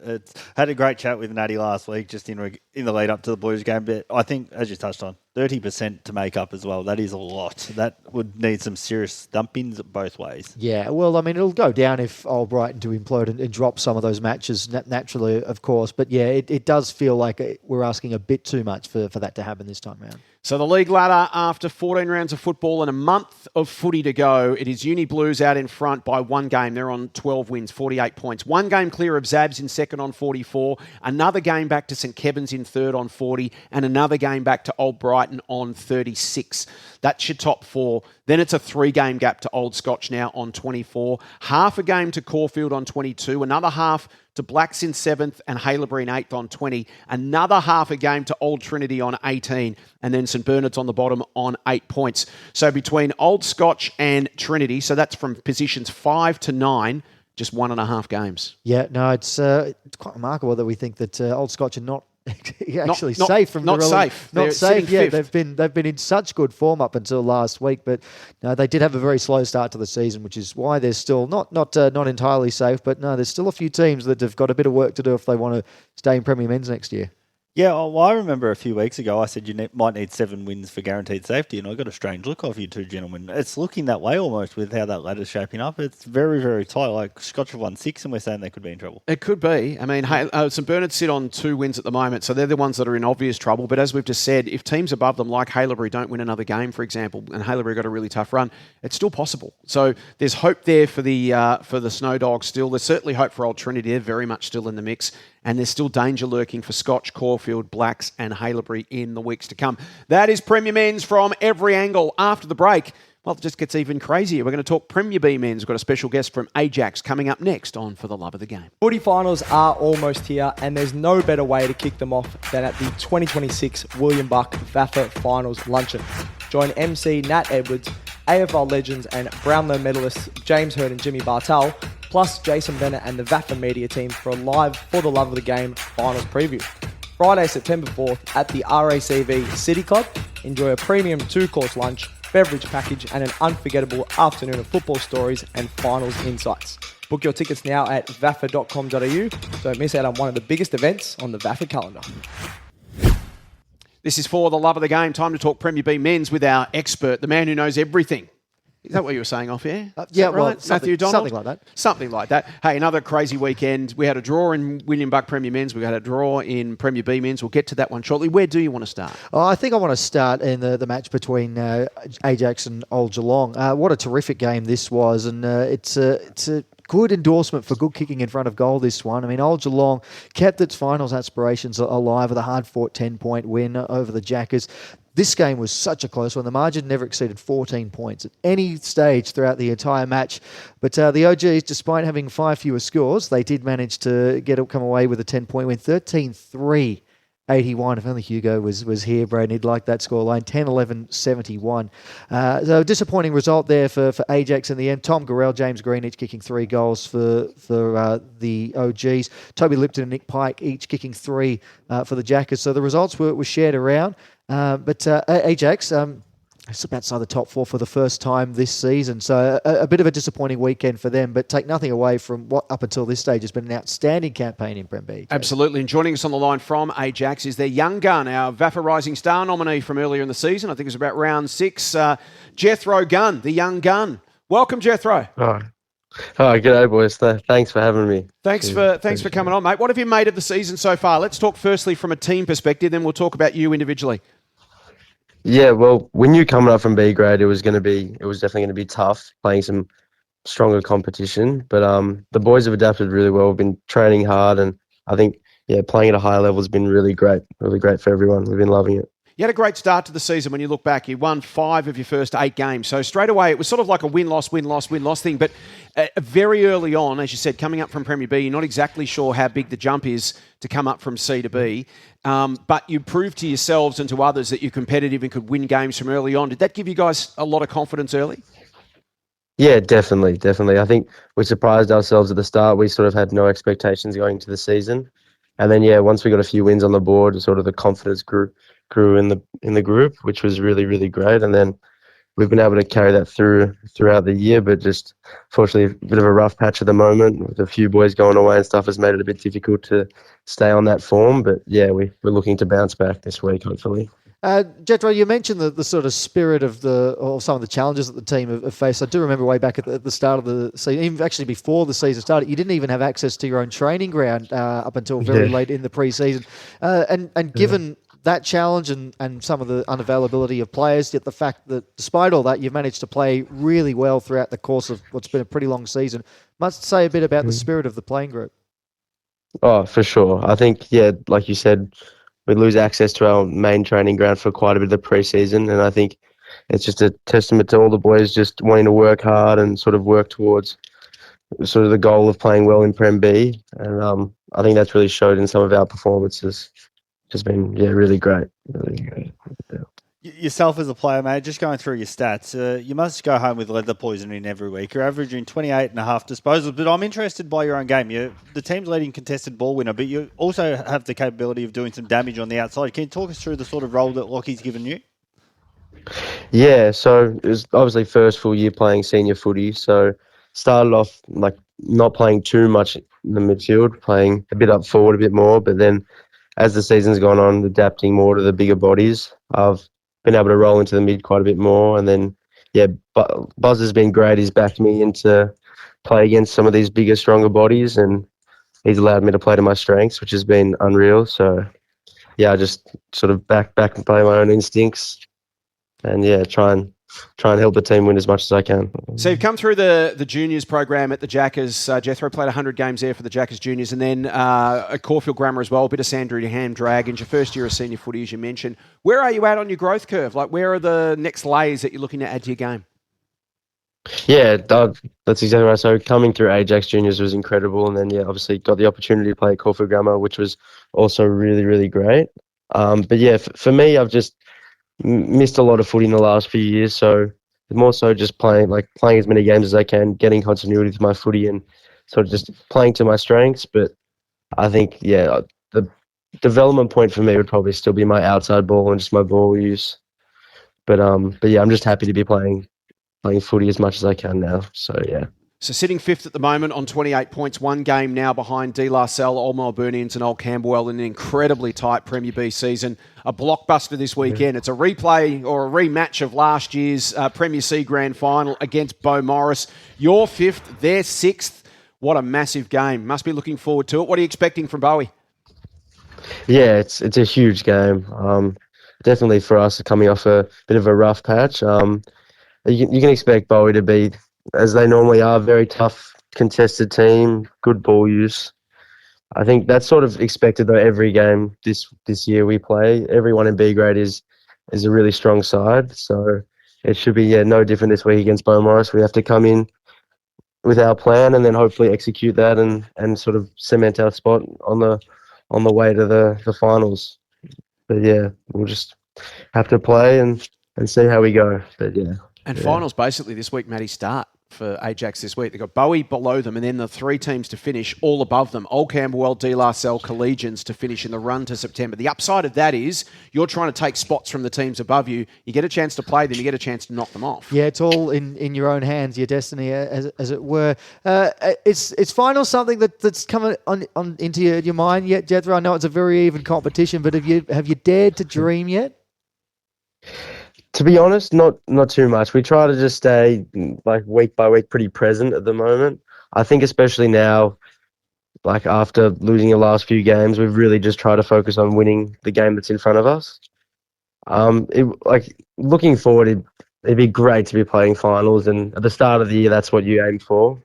Had a great chat with Natty last week, just in the lead up to the Blues game. But I think, as you touched on, 30% to make up as well. That is a lot. That would need some serious dumpings both ways. Yeah, well, I mean, it'll go down if Old Brighton do implode and drop some of those matches naturally, of course. But yeah, it does feel like we're asking a bit too much for that to happen this time around. So the league ladder, after 14 rounds of football and a month of footy to go, it is Uni Blues out in front by 1 game. They're on 12 wins, 48 points. 1 game clear of Zabs in second on 44. Another game back to St Kevin's in third on 40. And another game back to Old Brighton on 36. That's your top 4. Then it's a 3-game gap to Old Scotch now on 24. Half a game to Caulfield on 22. Another half to Blacks in 7th and Haileybury in 8th on 20. Another half a game to Old Trinity on 18. And then St Bernard's on the bottom on 8 points. So between Old Scotch and Trinity, so that's from positions 5 to 9, just 1.5 games. Yeah, no, it's quite remarkable that we think that Old Scotch are not actually not safe from not the safe. Not They're safe. Yeah, fifth. they've been in such good form up until last week, but no, they did have a very slow start to the season, which is why they're still not entirely safe. But no, there's still a few teams that have got a bit of work to do if they want to stay in Premier Men's next year. Yeah, well, I remember a few weeks ago I said you might need 7 wins for guaranteed safety, and I got a strange look off you two gentlemen. It's looking that way almost with how that ladder's shaping up. It's very, very tight. Like Scotch have won 6, and we're saying they could be in trouble. It could be. I mean, St Bernard sit on 2 wins at the moment, so they're the ones that are in obvious trouble. But as we've just said, if teams above them, like Haileybury, don't win another game, for example, and Haileybury got a really tough run, it's still possible. So there's hope there for the Snow Dogs still. There's certainly hope for Old Trinity. They're very much still in the mix. And there's still danger lurking for Scotch, Caulfield, Blacks and Haileybury in the weeks to come. That is Premier Men's from every angle. After the break, well, it just gets even crazier. We're going to talk Premier B Men's. We've got a special guest from AJAX coming up next on For the Love of the Game. Footy finals are almost here, and there's no better way to kick them off than at the 2026 William Buck VAFA Finals Luncheon. Join MC Nat Edwards, AFL legends and Brownlow medalists James Hird and Jimmy Bartel, plus Jason Bennett and the VAFA media team for a live For the Love of the Game finals preview. Friday, September 4th at the RACV City Club. Enjoy a premium 2-course lunch, beverage package and an unforgettable afternoon of football stories and finals insights. Book your tickets now at vafa.com.au. Don't miss out on one of the biggest events on the VAFA calendar. This is For the Love of the Game. Time to talk Premier B Men's with our expert, the man who knows everything. Is that what you were saying off air? Yeah, right? well, Matthew Donald? something like that. Something like that. Hey, another crazy weekend. We had a draw in William Buck Premier Men's. We had a draw in Premier B Men's. We'll get to that one shortly. Where do you want to start? Oh, I think I want to start in the match between AJAX and Old Geelong. What a terrific game this was, and it's a good endorsement for good kicking in front of goal, this one. I mean, Old Geelong kept its finals aspirations alive with a hard-fought 10-point win over the Jackers. This game was such a close one. The margin never exceeded 14 points at any stage throughout the entire match. But the OGs, despite having 5 fewer scores, they did manage to come away with a 10-point win, 13-3. 81. If only Hugo was here, Brayden, he'd like that scoreline. 10-11-71. So disappointing result there for AJAX in the end. Tom Gorell, James Green each kicking 3 goals for the OGs. Toby Lipton and Nick Pike each kicking 3 for the Jackers. So the results were shared around. But AJAX slipped outside the top 4 for the first time this season. So a bit of a disappointing weekend for them, but take nothing away from what up until this stage has been an outstanding campaign in Prem B. Absolutely. And joining us on the line from AJAX is their young gun, our VAFA Rising Star nominee from earlier in the season. I think it was about round 6. JETHRO GUNN, the young gun. Welcome, JETHRO. Oh, g'day, boys. Thanks for having me. Thanks for coming on, mate. What have you made of the season so far? Let's talk firstly from a team perspective, then we'll talk about you individually. Yeah, well, when you coming up from B grade, it was definitely going to be tough playing some stronger competition. But the boys have adapted really well. We've been training hard, and I think playing at a higher level has been really great for everyone. We've been loving it. You had a great start to the season when you look back. You won 5 of your first 8 games. So straight away, it was sort of like a win-loss thing. But very early on, as you said, coming up from Premier B, you're not exactly sure how big the jump is to come up from C to B. But you proved to yourselves and to others that you're competitive and could win games from early on. Did that give you guys a lot of confidence early? Yeah, definitely. I think we surprised ourselves at the start. We sort of had no expectations going into the season. And then, once we got a few wins on the board, sort of the confidence grew in the group, which was really, really great. And then we've been able to carry that throughout the year, but just fortunately a bit of a rough patch at the moment with a few boys going away and stuff has made it a bit difficult to stay on that form. But we're looking to bounce back this week, hopefully. Jethro, you mentioned the sort of spirit of some of the challenges that the team have faced. I do remember way back at the start of the season, even actually before the season started, you didn't even have access to your own training ground up until very late in the pre-season. And given that challenge and some of the unavailability of players, yet the fact that despite all that, you've managed to play really well throughout the course of what's been a pretty long season, must say a bit about the spirit of the playing group. Oh, for sure. I think, like you said, we lose access to our main training ground for quite a bit of the pre-season, and I think it's just a testament to all the boys just wanting to work hard and sort of work towards sort of the goal of playing well in Prem B, and I think that's really showed in some of our performances. Just been really great. Yourself as a player, mate, just going through your stats, you must go home with leather poisoning every week. You're averaging 28.5 disposals, but I'm interested by your own game. You're the team's leading contested ball winner, but you also have the capability of doing some damage on the outside. Can you talk us through the sort of role that Lockie's given you? Yeah, so it was obviously first full year playing senior footy, so started off like not playing too much in the midfield, playing a bit up forward a bit more, but then as the season's gone on, adapting more to the bigger bodies. I've been able to roll into the mid quite a bit more, and then Buzz has been great. He's backed me into play against some of these bigger, stronger bodies, and he's allowed me to play to my strengths, which has been unreal. So I just sort of back and play my own instincts, and try and help the team win as much as I can. So you've come through the juniors program at the Jackers. Jethro played 100 games there for the Jackers juniors, and then at Caulfield Grammar as well, a bit of Sandringham Dragons, your first year of senior footy, as you mentioned. Where are you at on your growth curve? Like, where are the next layers that you're looking to add to your game? Yeah, that's exactly right. So coming through AJAX juniors was incredible, and then obviously got the opportunity to play at Caulfield Grammar, which was also really, really great. But for me, I've just missed a lot of footy in the last few years, so more so just playing as many games as I can, getting continuity with my footy and sort of just playing to my strengths. But I think, the development point for me would probably still be my outside ball and just my ball use. But I'm just happy to be playing footy as much as I can now. So, So sitting fifth at the moment on 28 points, one game now behind Salle, Old Melbournians and Old Camberwell in an incredibly tight Premier B season. A blockbuster this weekend. It's a replay or a rematch of last year's Premier C Grand Final against Beaumaris. You're fifth, they're sixth. What a massive game. Must be looking forward to it. What are you expecting from Bowie? Yeah, it's a huge game. Definitely for us coming off a bit of a rough patch. You can expect Bowie to be, as they normally are, very tough, contested team, good ball use. I think that's sort of expected though. Every game this year we play, everyone in B grade is a really strong side. So it should be no different this week against Beaumaris. We have to come in with our plan and then hopefully execute that and sort of cement our spot on the way to the finals. But we'll just have to play and see how we go. But finals basically this week, Matty, start for AJAX this week. They've got Bowie below them and then the 3 teams to finish all above them. Old Camberwell, Salle, Collegians to finish in the run to September. The upside of that is you're trying to take spots from the teams above you. You get a chance to play them. You get a chance to knock them off. Yeah, it's all in your own hands, your destiny, as it were. Is finals something that's coming on into your mind yet, Jethro? I know it's a very even competition, but have you dared to dream yet? To be honest, not too much. We try to just stay week by week pretty present at the moment. I think especially now, after losing the last few games, we've really just tried to focus on winning the game that's in front of us. Looking forward, it'd be great to be playing finals, and at the start of the year, that's what you aim for.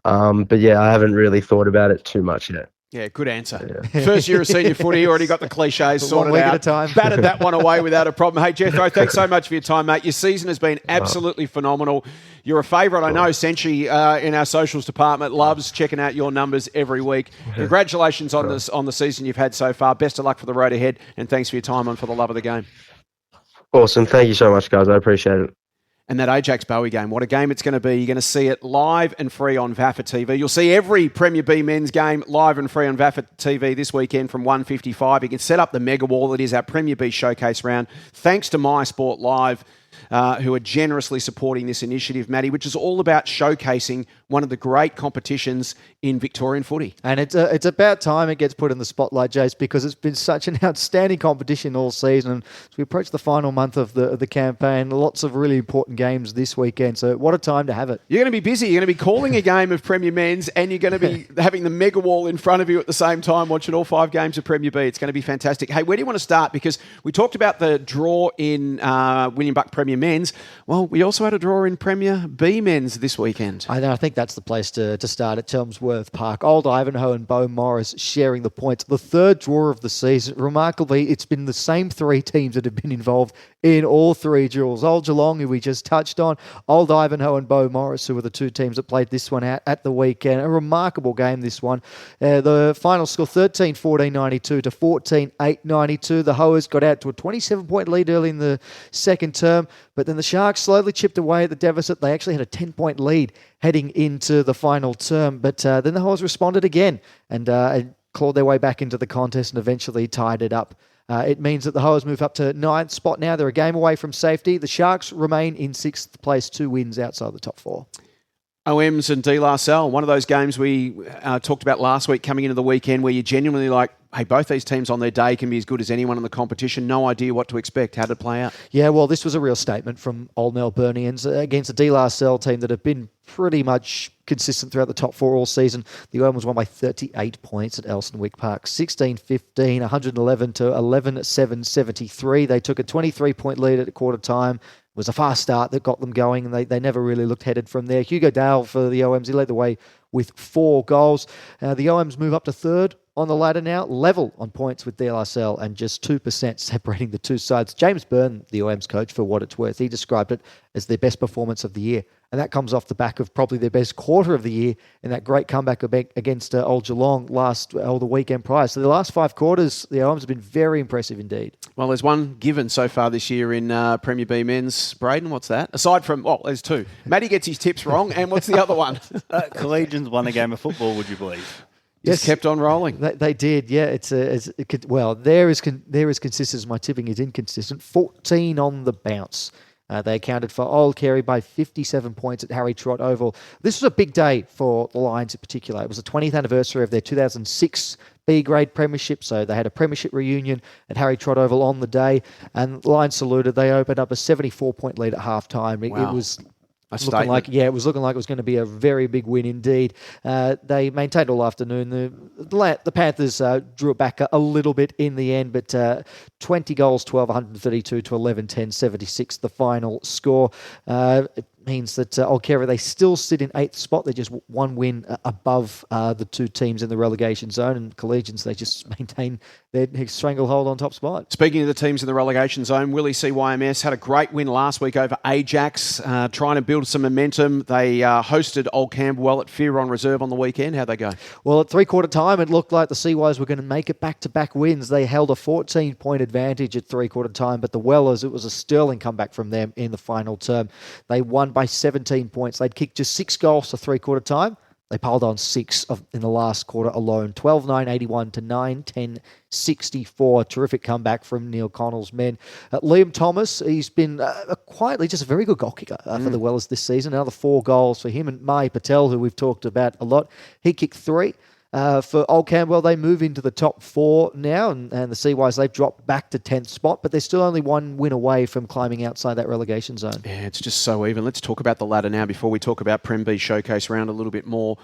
But yeah, I haven't really thought about it too much yet. Yeah, good answer. Yeah. First year of senior footy, already got the cliches sorted out. At a time. Batted that one away without a problem. Hey, Jethro, thanks so much for your time, mate. Your season has been absolutely phenomenal. You're a favourite. I know Senshi in our socials department loves checking out your numbers every week. Congratulations on the season you've had so far. Best of luck for the road ahead, and thanks for your time and for the love of the game. Awesome. Thank you so much, guys. I appreciate it. And that AJAX Bowie game, what a game it's going to be. You're going to see it live and free on VAFA TV. You'll see every Premier B men's game live and free on VAFA TV this weekend from 1:55. You can set up the mega wall. It is our Premier B showcase round. Thanks to My Sport Live, who are generously supporting this initiative, Matty, which is all about showcasing one of the great competitions in Victorian footy. And it's about time it gets put in the spotlight, Jace, because it's been such an outstanding competition all season. And as we approach the final month of the campaign, lots of really important games this weekend. So what a time to have it. You're going to be busy. You're going to be calling a game of Premier Men's, and you're going to be having the mega wall in front of you at the same time, watching all 5 games of Premier B. It's going to be fantastic. Hey, where do you want to start? Because we talked about the draw in William Buck Premier Men's. Well, we also had a draw in Premier B Men's this weekend. I know. I think that's the place to start at Chelmsford Park. Old Ivanhoe and Beaumaris sharing the points. The third draw of the season. Remarkably, it's been the same 3 teams that have been involved in all 3 draws. Old Geelong, who we just touched on, Old Ivanhoe and Beaumaris, who were the 2 teams that played this one out at the weekend. A remarkable game, this one. The final score, 13-14-92 to 14-8-92. The Hoers got out to a 27-point lead early in the second term, but then the Sharks slowly chipped away at the deficit. They actually had a 10-point lead heading into the final term, but then the Hoers responded again and clawed their way back into the contest and eventually tied it up. It means that the Hoers move up to 9th spot now. They're a game away from safety. The Sharks remain in 6th place, 2 wins outside the top 4. OMs and De La Salle, one of those games we talked about last week coming into the weekend where you're genuinely like, hey, both these teams on their day can be as good as anyone in the competition. No idea what to expect. How did it play out? Yeah, well, this was a real statement from Old Melburnians against a De La Salle team that have been pretty much consistent throughout the top 4 all season. The OMs won by 38 points at Elstonwick Park, 16-15, 111 to 11-7, 73. They took a 23-point lead at quarter time. It was a fast start that got them going, and they never really looked headed from there. Hugo Dale for the OMs, he led the way with 4 goals. The OMs move up to 3rd on the ladder now, level on points with DLSL and just 2% separating the 2 sides. James Byrne, the OM's coach, for what it's worth, he described it as their best performance of the year. And that comes off the back of probably their best quarter of the year in that great comeback against Old Geelong the weekend prior. So the last 5 quarters, the OMs have been very impressive indeed. Well, there's one given so far this year in Premier B Men's. Brayden, what's that? Aside from, there's 2. Matty gets his tips wrong, and what's the other one? Collegians won a game of football, would you believe? Just kept on rolling. They did, yeah. They're as consistent as my tipping is inconsistent. 14 on the bounce. They accounted for Old Kerry by 57 points at Harry Trott Oval. This was a big day for the Lions in particular. It was the 20th anniversary of their 2006 B-grade premiership, so they had a premiership reunion at Harry Trott Oval on the day, and the Lions saluted. They opened up a 74-point lead at halftime. Wow. It was looking like it was going to be a very big win indeed. They maintained all afternoon. The Panthers drew it back a little bit in the end, but 20 goals, 12, 132 to 11, 10, 76, the final score. It means that Old Kerry, they still sit in 8th spot. They're just 1 win above the 2 teams in the relegation zone, and Collegians, they just maintain their stranglehold on top spot. Speaking of the teams in the relegation zone, Willie CYMS had a great win last week over AJAX, trying to build some momentum. They hosted Old Camberwell at Fear on Reserve on the weekend. How'd they go? Well, at 3/4 time, it looked like the CYs were going to make it back-to-back wins. They held a 14-point advantage at 3/4 time, but the Wellers, it was a sterling comeback from them in the final term. They won by 17 points. They'd kicked just 6 goals to 3/4 time. They piled on 6 in the last quarter alone. 12-9, 81 to 9-10, 64. Terrific comeback from Neil Connell's men. Liam Thomas, he's been quietly just a very good goal kicker for the Wellers this season. Another 4 goals for him. And Mai Patel, who we've talked about a lot, he kicked 3. For Old Camberwell, they move into the top 4 now, and the CYs, they've dropped back to 10th spot, but they're still only 1 win away from climbing outside that relegation zone. Yeah, it's just so even. Let's talk about the ladder now before we talk about Prem B Showcase round a little bit more.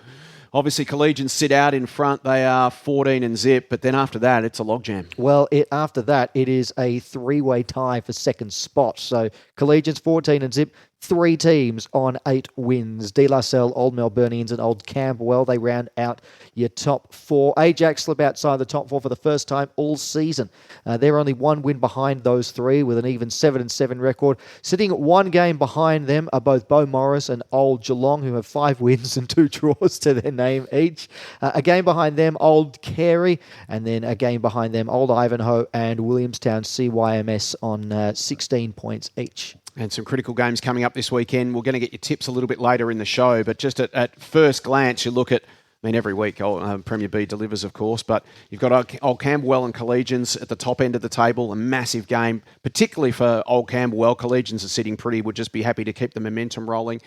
Obviously, Collegians sit out in front. They are 14 and zip, but then after that, it's a logjam. Well, after that, it is a three-way tie for second spot. So Collegians 14 and zip, 3 teams on 8 wins. De La Salle, Old Melburnians and Old Camberwell, they round out your top 4. AJAX slip outside the top 4 for the first time all season. They're only 1 win behind those 3 with an even 7-7 record. Sitting 1 game behind them are both Beaumaris and Old Geelong, who have 5 wins and 2 draws to their name each. A game behind them, Old Carey, and then a game behind them, Old Ivanhoe and Williamstown CYMS on 16 points each. And some critical games coming up this weekend. We're going to get your tips a little bit later in the show, but just at first glance, you look at, every week Premier B delivers, of course, but you've got Old Camberwell and Collegians at the top end of the table, a massive game, particularly for Old Camberwell. Collegians are sitting pretty, would just be happy to keep the momentum rolling.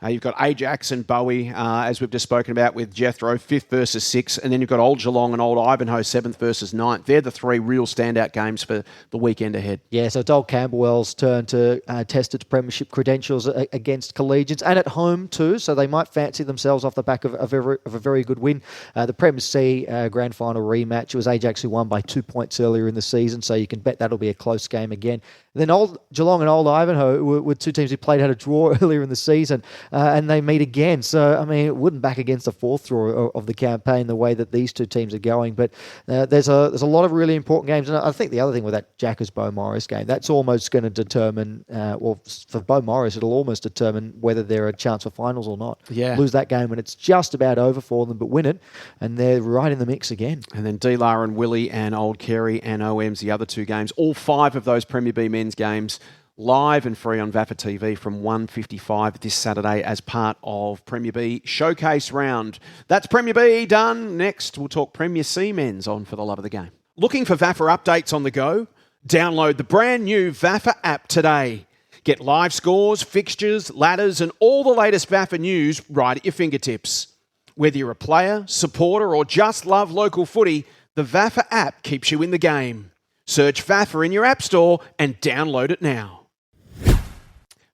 You've got AJAX and Bowie, as we've just spoken about with Jethro, 5th versus 6th, and then you've got Old Geelong and Old Ivanhoe, 7th versus 9th. They're the 3 real standout games for the weekend ahead. Yeah, so it's Old Camberwell's turn to test its premiership credentials against Collegians, and at home too, so they might fancy themselves off the back of a very good win. The Prem C grand final rematch, it was AJAX who won by 2 points earlier in the season, so you can bet that'll be a close game again. Then Old Geelong and Old Ivanhoe were 2 teams who played out a draw earlier in the season, and they meet again. So, it wouldn't back against the 4th draw of the campaign the way that these 2 teams are going. But there's a lot of really important games. And I think the other thing with that Jackers-Beaumaris game, that's almost going to determine, for Beaumaris, it'll almost determine whether they're a chance for finals or not. Yeah. Lose that game and it's just about over for them, but win it, and they're right in the mix again. And then D-La and Willie and Old Carey and OM's the other 2 games. All 5 of those Premier B men's games live and free on VAFA TV from 1:55 this Saturday as part of Premier B Showcase Round. That's Premier B done. Next, we'll talk Premier C men's on For the Love of the Game. Looking for VAFA updates on the go? Download the brand new VAFA app today. Get live scores, fixtures, ladders, and all the latest VAFA news right at your fingertips. Whether you're a player, supporter, or just love local footy, the VAFA app keeps you in the game. Search VAFA in your app store and download it now.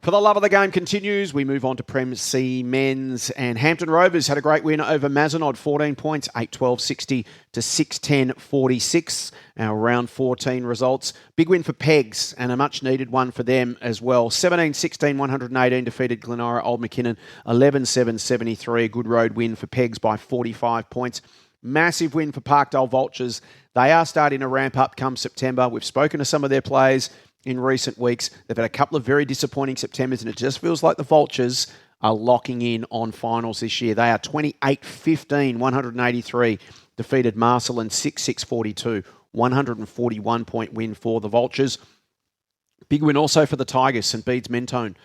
For the Love of the Game continues. We move on to Prem C men's, and Hampton Rovers had a great win over Mazenod, 14 points, 8-12-60 to 6-10-46. Our round 14 results. Big win for Pegs and a much needed one for them as well. 17-16, 118 defeated Glenora. Old McKinnon, 11-7-73. A good road win for Pegs by 45 points. Massive win for Parkdale Vultures. They are starting to ramp up come September. We've spoken to some of their players in recent weeks. They've had a couple of very disappointing Septembers, and it just feels like the Vultures are locking in on finals this year. They are 28-15, 183, defeated Marcelin 6-6-42, 141-point win for the Vultures. Big win also for the Tigers, St Bede's Mentone.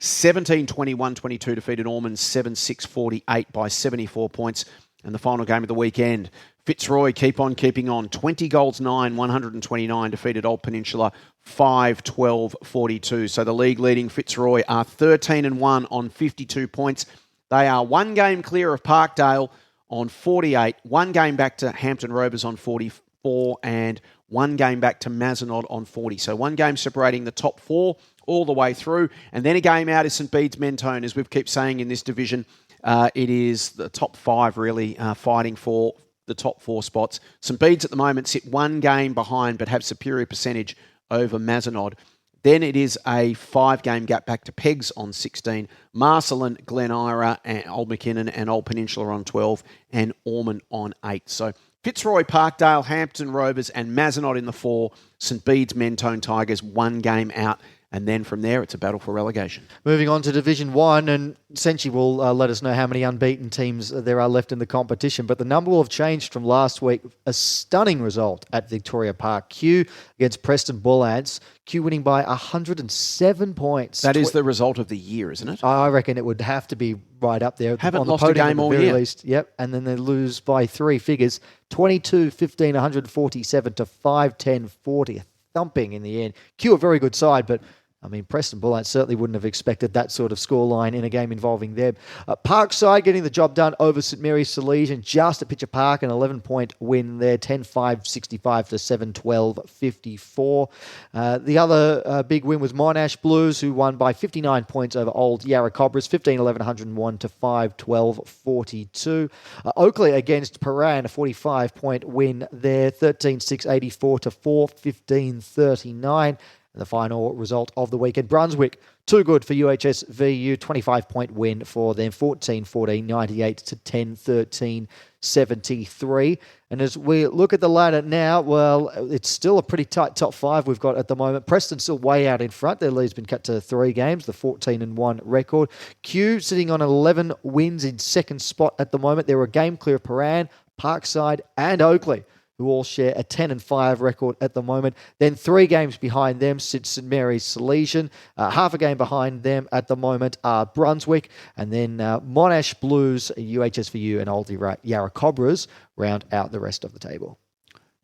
17-21-22, defeated Ormond 7-6-48 by 74 points. And the final game of the weekend, Fitzroy keep on keeping on. 20 goals, 9, 129, defeated Old Peninsula 5-12-42. So the league leading Fitzroy are 13-1 on 52 points. They are 1 game clear of Parkdale on 48, 1 game back to Hampton Rovers on 44, and 1 game back to Mazenod on 40. So 1 game separating the top 4 all the way through. And then a game out is St Bede's Mentone, as we keep saying in this division. It is the top 5 really fighting for the top 4 spots. St Bede's at the moment sit 1 game behind but have superior percentage over Mazenod. Then it is a 5-game gap back to Pegs on 16. Marcelin, Glen Ira, and Old McKinnon and Old Peninsula on 12 and Ormond on 8. So Fitzroy, Parkdale, Hampton Rovers and Mazenod in the 4. St Bede's Mentone Tigers 1 game out. And then from there, it's a battle for relegation. Moving on to Division 1, and Senchi will let us know how many unbeaten teams there are left in the competition. But the number will have changed from last week. A stunning result at Victoria Park. Q against Preston Bullants. Q winning by 107 points. That is the result of the year, isn't it? I reckon it would have to be right up there. Haven't on the lost a game all year. Least. Yep, and then they lose by 3 figures. 22-15, 147 to 5-10-40. Thumping in the end. Q a very good side, but I mean, Preston Bullard certainly wouldn't have expected that sort of scoreline in a game involving them. Parkside getting the job done over St Mary's Salesian just at Pitcher Park, an 11-point win there, 10-5, 65 to 7-12, 54. The other big win was Monash Blues, who won by 59 points over Old Yarra Cobras, 15-11, 101 to 5-12, 42. Oakley against Paran, a 45-point win there, 13-6, 84 to 4, 15, 39. The final result of the weekend, Brunswick, too good for UHS VU, 25-point win for them, 14-14, 98 to 10-13, 73. And as we look at the ladder now, well, it's still a pretty tight top five we've got at the moment. Preston's still way out in front. Their lead's been cut to 3 games, the 14-1 record. Q sitting on 11 wins in second spot at the moment. They're a game clear of Paran, Parkside and Oakley, who all share a 10-5 record at the moment. Then 3 games behind them sits St Mary's Salesian. Half a game behind them at the moment are Brunswick. And then Monash Blues, UHSVU and Old Yarra Cobras round out the rest of the table.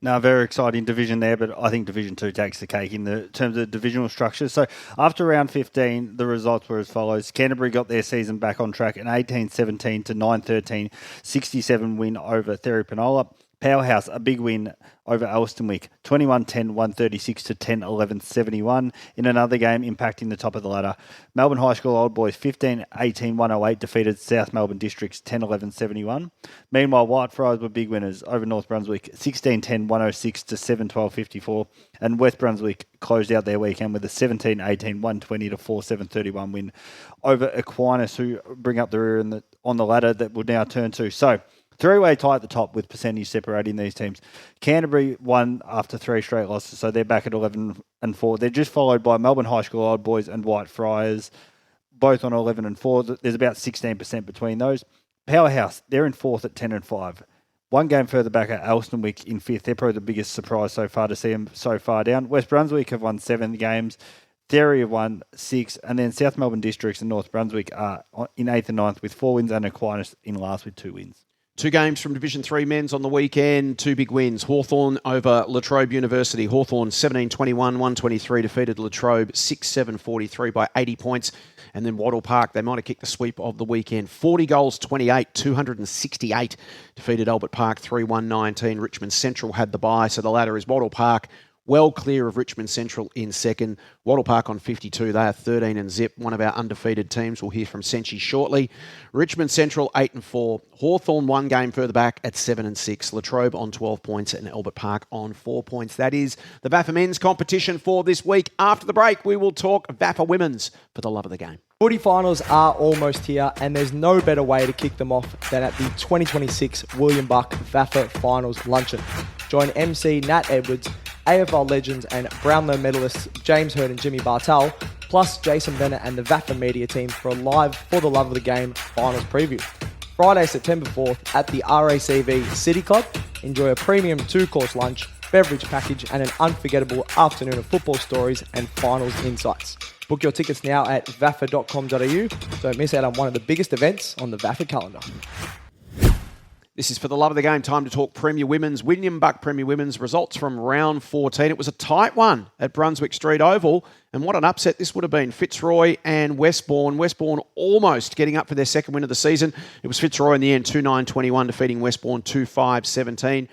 No, very exciting division there, but I think Division 2 takes the cake in the terms of divisional structure. So after round 15, the results were as follows. Canterbury got their season back on track, an 18-17 to 9-13, 67 win over Therry Penola. Powerhouse, a big win over Elstonwick, 21-10, 136 to 10-11, 71. In another game impacting the top of the ladder, Melbourne High School Old Boys, 15-18, 108, defeated South Melbourne Districts, 10-11, 71. Meanwhile, Whitefriars were big winners over North Brunswick, 16-10, 106 to 7-12, 54. And West Brunswick closed out their weekend with a 17-18, 120 to 4-7, 31 win over Aquinas, who bring up the rear on the ladder that we'll now turn to. So, 3-way tie at the top with percentage separating these teams. Canterbury won after 3 straight losses, so they're back at 11-4. They're just followed by Melbourne High School Old Boys and Whitefriars, both on 11-4. There's about 16% between those. Powerhouse, they're in 4th at 10-5. 1 game further back at Elstonwick in 5th. They're probably the biggest surprise so far to see them so far down. West Brunswick have won 7 games. Therry have won 6. And then South Melbourne Districts and North Brunswick are in 8th and 9th with 4 wins, and Aquinas in last with 2 wins. 2 games from Division 3 men's on the weekend. 2 big wins. Hawthorn over Latrobe University. Hawthorn 17-21, 123 defeated Latrobe 6-7, 43 by 80 points. And then Wattle Park, they might have kicked the sweep of the weekend. 40 goals, 28, 268 defeated Albert Park 3-1, 19. Richmond Central had the bye, so the ladder is Wattle Park, well clear of Richmond Central in second. Wattle Park on 52. They are 13 and zip. One of our undefeated teams. We'll hear from Senchi shortly. Richmond Central 8-4. Hawthorn 1 game further back at 7-6. Latrobe on 12 points and Albert Park on 4 points. That is the VAFA men's competition for this week. After the break, we will talk VAFA women's for the love of the game. Footy finals are almost here, and there's no better way to kick them off than at the 2026 William Buck VAFA Finals Luncheon. Join MC Nat Edwards, AFL legends and Brownlow medalists James Hurd and Jimmy Bartel, plus Jason Bennett and the VAFA media team for a live For the Love of the Game finals preview. Friday, September 4th at the RACV City Club. Enjoy a premium 2-course lunch, beverage package and an unforgettable afternoon of football stories and finals insights. Book your tickets now at vafa.com.au. Don't miss out on one of the biggest events on the VAFA calendar. This is For the Love of the Game. Time to talk Premier Women's. William Buck Premier Women's results from round 14. It was a tight one at Brunswick Street Oval. And what an upset this would have been. Fitzroy and Westbourne. Westbourne almost getting up for their second win of the season. It was Fitzroy in the end, 2-9-21, defeating Westbourne 2-5-17.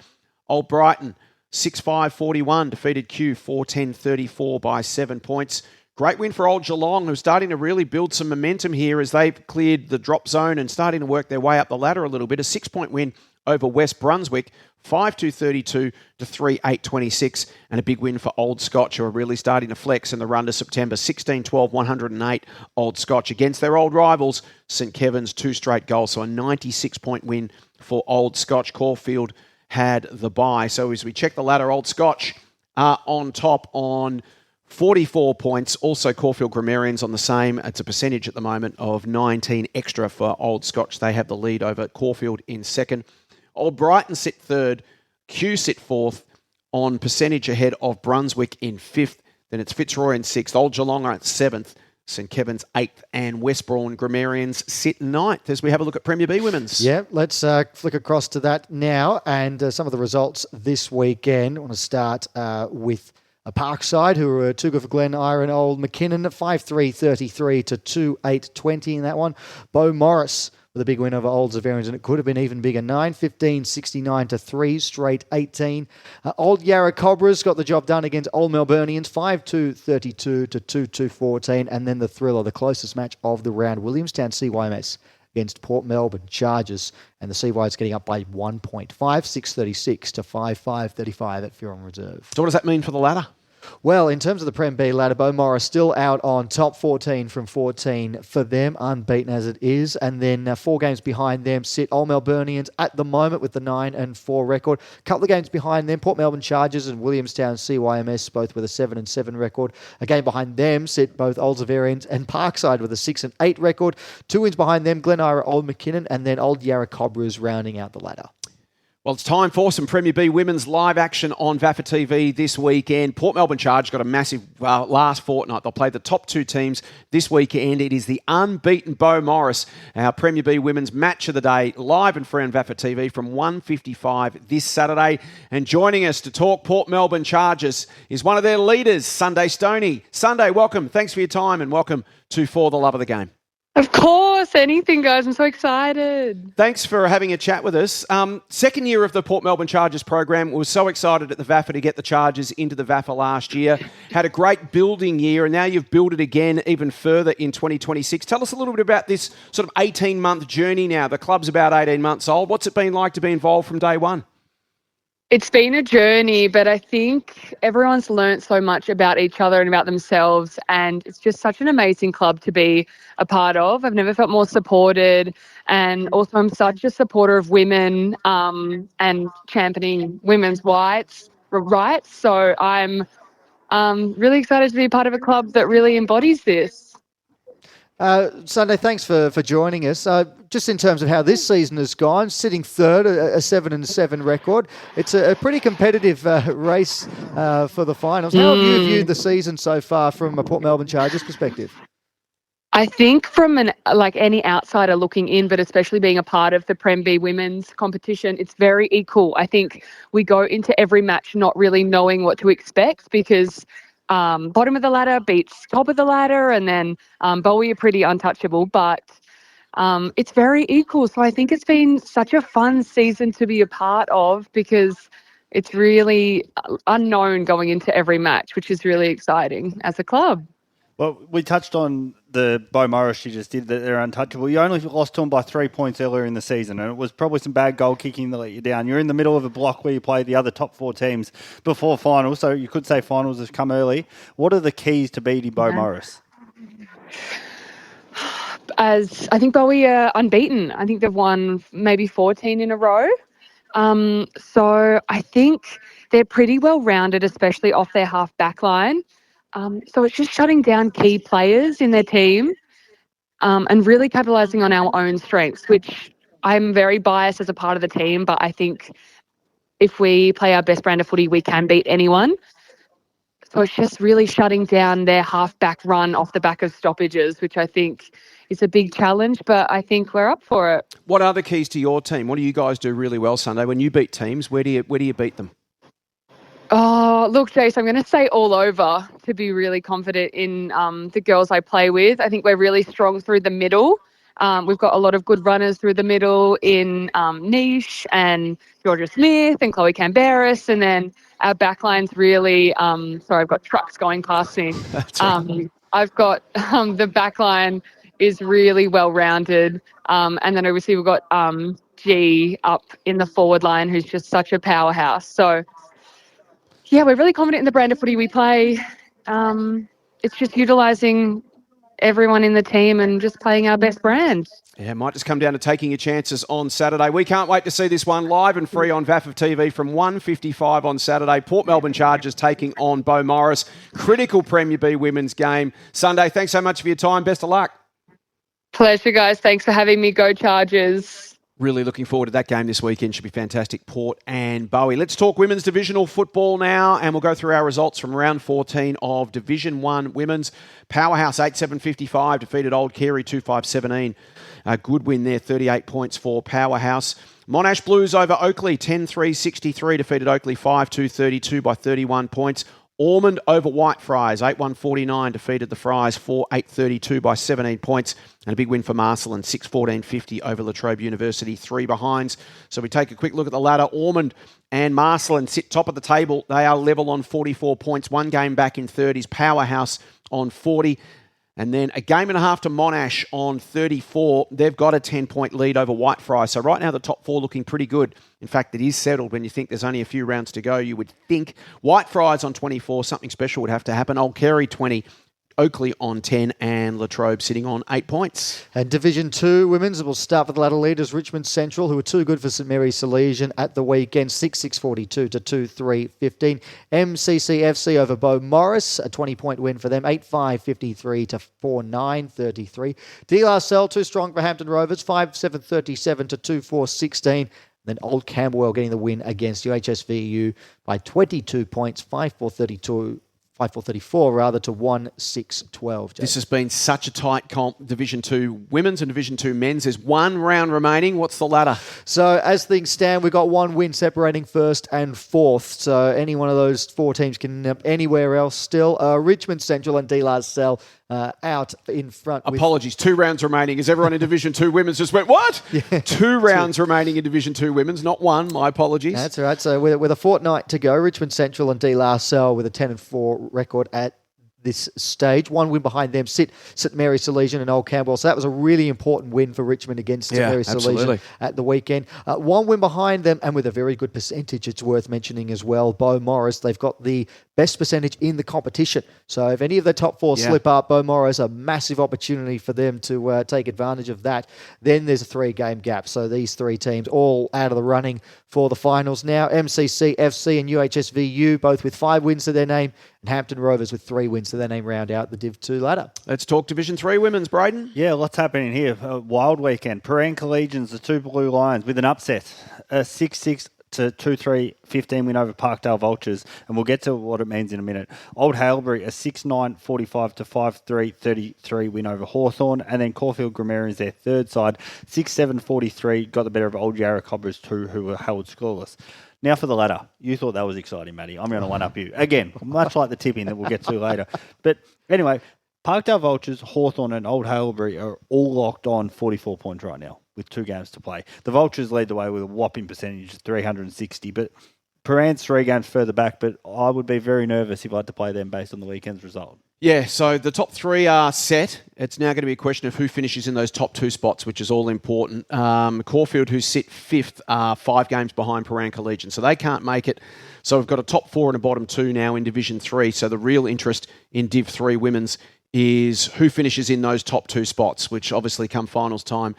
Old Brighton, 6-5-41, defeated Q 4-10-34 by 7 points. Great win for Old Geelong, who's starting to really build some momentum here as they've cleared the drop zone and starting to work their way up the ladder a little bit. A 6-point win over West Brunswick, 5-2-32 to 3-8-26. And a big win for Old Scotch, who are really starting to flex in the run to September. 16-12, 108 Old Scotch against their old rivals, St Kevin's, 2 straight goals. So a 96-point win for Old Scotch. Caulfield had the bye. So as we check the ladder, Old Scotch are on top on 44 points. Also, Caulfield Grammarians on the same. It's a percentage at the moment of 19 extra for Old Scotch. They have the lead over Caulfield in second. Old Brighton sit third. Q sit fourth on percentage ahead of Brunswick in fifth. Then it's Fitzroy in sixth. Old Geelong are at seventh. St Kevin's eighth, and Westbourne Grammarians sit ninth as we have a look at Premier B Women's. Yeah, let's flick across to that now and some of the results this weekend. I want to start with Parkside, who were too good for Glen Iron, Old McKinnon, 5-3-33 to 2-8-20 in that one. Beaumaris with a big win over Old Zaverians, and it could have been even bigger. 9-15-69 to 3, straight 18. Old Yarra Cobras got the job done against Old Melburnians, 5-2-32 to 2-2-14. And then the thriller, the closest match of the round, Williamstown CYMS against Port Melbourne Chargers. And the CY's getting up by 1 point, 5-6-36 to 5-5-35 at Fearon Reserve. So what does that mean for the ladder? Well, in terms of the Prem B ladder, Beaumaris still out on top, 14 from 14 for them, unbeaten as it is. And then 4 games behind them sit Old Melburnians at the moment with the 9-4 record. A couple of games behind them, Port Melbourne Chargers and Williamstown CYMS, both with a 7-7 record. A game behind them sit both Old Zaverians and Parkside with a 6-8 record. 2 wins behind them, Glen Ira, Old McKinnon, and then Old Yarra Cobras rounding out the ladder. Well, it's time for some Premier B women's live action on VAFA TV this weekend. Port Melbourne Chargers got a massive last fortnight. They'll play the top 2 teams this weekend. It is the unbeaten Beaumaris, our Premier B women's match of the day, live and free on VAFA TV from 1:55 this Saturday. And joining us to talk Port Melbourne Chargers is one of their leaders, Sunday Stoney. Sunday, welcome. Thanks for your time and welcome to For the Love of the Game. Of course, anything, guys. I'm so excited. Thanks for having a chat with us. Second year of the Port Melbourne Chargers program. We were so excited at the VAFA to get the Chargers into the VAFA last year. Had a great building year, and now you've built it again even further in 2026. Tell us a little bit about this sort of 18-month journey now. The club's about 18 months old. What's it been like to be involved from day one? It's been a journey, but I think everyone's learnt so much about each other and about themselves, and it's just such an amazing club to be a part of. I've never felt more supported, and also I'm such a supporter of women and championing women's rights. So I'm really excited to be a part of a club that really embodies this. Sunday, thanks for joining us. Just in terms of how this season has gone, sitting third, a 7-7 record. It's a pretty competitive race for the finals. How have you viewed the season so far from a Port Melbourne Chargers perspective? I think from any outsider looking in, but especially being a part of the Prem B women's competition, it's very equal. I think we go into every match not really knowing what to expect because bottom of the ladder beats top of the ladder, and then Bowie are pretty untouchable, but it's very equal. So I think it's been such a fun season to be a part of because it's really unknown going into every match, which is really exciting as a club. Well, we touched on the Beaumaris you just did, that they're untouchable. You only lost to them by 3 points earlier in the season, and it was probably some bad goal kicking that let you down. You're in the middle of a block where you play the other top 4 teams before finals, so you could say finals has come early. What are the keys to beating Beaumaris? As I think Bowie are unbeaten. I think they've won maybe 14 in a row. So I think they're pretty well rounded, especially off their half back line. So it's just shutting down key players in their team and really capitalising on our own strengths, which I'm very biased as a part of the team, but I think if we play our best brand of footy, we can beat anyone. So it's just really shutting down their half-back run off the back of stoppages, which I think is a big challenge, but I think we're up for it. What are the keys to your team? What do you guys do really well, Sunday? When you beat teams, where do you beat them? Oh, look, Jace, I'm going to say all over to be really confident in the girls I play with. I think we're really strong through the middle. We've got a lot of good runners through the middle in Niche and Georgia Smith and Chloe Camberis, and then our backline's really sorry, I've got trucks going past me. I've got the backline is really well-rounded, and then obviously we've got G up in the forward line, who's just such a powerhouse. So yeah, we're really confident in the brand of footy we play. It's just utilising everyone in the team and just playing our best brand. Yeah, it might just come down to taking your chances on Saturday. We can't wait to see this one live and free on VAFA TV from 1:55 on Saturday. Port Melbourne Chargers taking on Beaumaris. Critical Premier B women's game. Sunday, thanks so much for your time. Best of luck. Pleasure, guys. Thanks for having me. Go Chargers. Really looking forward to that game this weekend. Should be fantastic, Port and Bowie. Let's talk women's divisional football now, and we'll go through our results from round 14 of Division 1 women's. Powerhouse 8-7-55 defeated Old Carey 2-5-17. A good win there, 38 points for Powerhouse. Monash Blues over Oakley 10-3-63 defeated Oakley 5-2-32 by 31 points. Ormond over Whitefriars, 8-1-49, defeated the Friars 4-8-32 by 17 points. And a big win for Marcelin, 6-14-50 over Latrobe University, 3 behinds. So we take a quick look at the ladder. Ormond and Marcelin sit top of the table. They are level on 44 points. One game back in third is Powerhouse on 40. And then a game and a half to Monash on 34. They've got a 10-point lead over Whitefriars. So right now the top 4 looking pretty good. In fact, it is settled when you think there's only a few rounds to go. You would think Whitefriars on 24, something special would have to happen. Old Kerry 20, Oakley on 10, and Latrobe sitting on 8 points. And Division 2 women's, we'll start with the ladder leaders, Richmond Central, who were too good for St Mary's Salesian at the weekend, 6-6-42 to 2-3-15. MCCFC over Beaumaris, a 20-point win for them, 8-5-53 to 4-9-33. De La Salle, too strong for Hampton Rovers, 5-7-37 to 2-4-16. Then Old Camberwell getting the win against UHSVU by 22 points, 5-4-34 to 1-6-12. This has been such a tight comp, Division 2 women's and Division 2 men's. There's one round remaining. What's the ladder? So as things stand, we've got one win separating first and fourth. So any one of those 4 teams can end up anywhere else still. Richmond Central and De La Salle out in front. Apologies, 2 rounds remaining. As everyone in Division 2 women's just went, what? Yeah. 2 rounds remaining in Division 2 women's, not one. My apologies. That's all right. So with a fortnight to go, Richmond Central and De La Salle with a 10-4 record at this stage. One win behind them sit St Mary's Salesian and Old Campbell. So that was a really important win for Richmond against St Mary's Salesian at the weekend. One win behind them and with a very good percentage, it's worth mentioning as well. Beaumaris, they've got the best percentage in the competition. So if any of the top 4 slip up, Beaumaris, a massive opportunity for them to take advantage of that. Then there's a 3-game gap. So these 3 teams all out of the running for the finals now. MCC, FC and UHSVU both with 5 wins to their name, and Hampton Rovers with 3 wins to their name round out the Div 2 ladder. Let's talk Division 3 women's, Brayden. Yeah, lots happening here. A wild weekend. Prahran Collegians, the 2 Blue Lions, with an upset. A 6-6 to 2-3-15 win over Parkdale Vultures, and we'll get to what it means in a minute. Old Haileybury, a 6-9-45 to 5-3-33 win over Hawthorn, and then Caulfield Grammarians, their third side, 6-7-43, got the better of Old Yarra Cobras too, who were held scoreless. Now for the ladder. You thought that was exciting, Matty. I'm going to one-up you. Again, much like the tipping that we'll get to later. But anyway, Parkdale Vultures, Hawthorn and Old Haileybury are all locked on 44 points right now with 2 games to play. The Vultures lead the way with a whopping percentage of 360, but Prahran's 3 games further back, but I would be very nervous if I had to play them based on the weekend's result. Yeah, so the top 3 are set. It's now going to be a question of who finishes in those top 2 spots, which is all important. Caulfield, who sit 5th, are 5 games behind Prahran Collegian, so they can't make it. So we've got a top 4 and a bottom 2 now in Division 3. So the real interest in Div 3 women's is who finishes in those top 2 spots, which obviously come finals time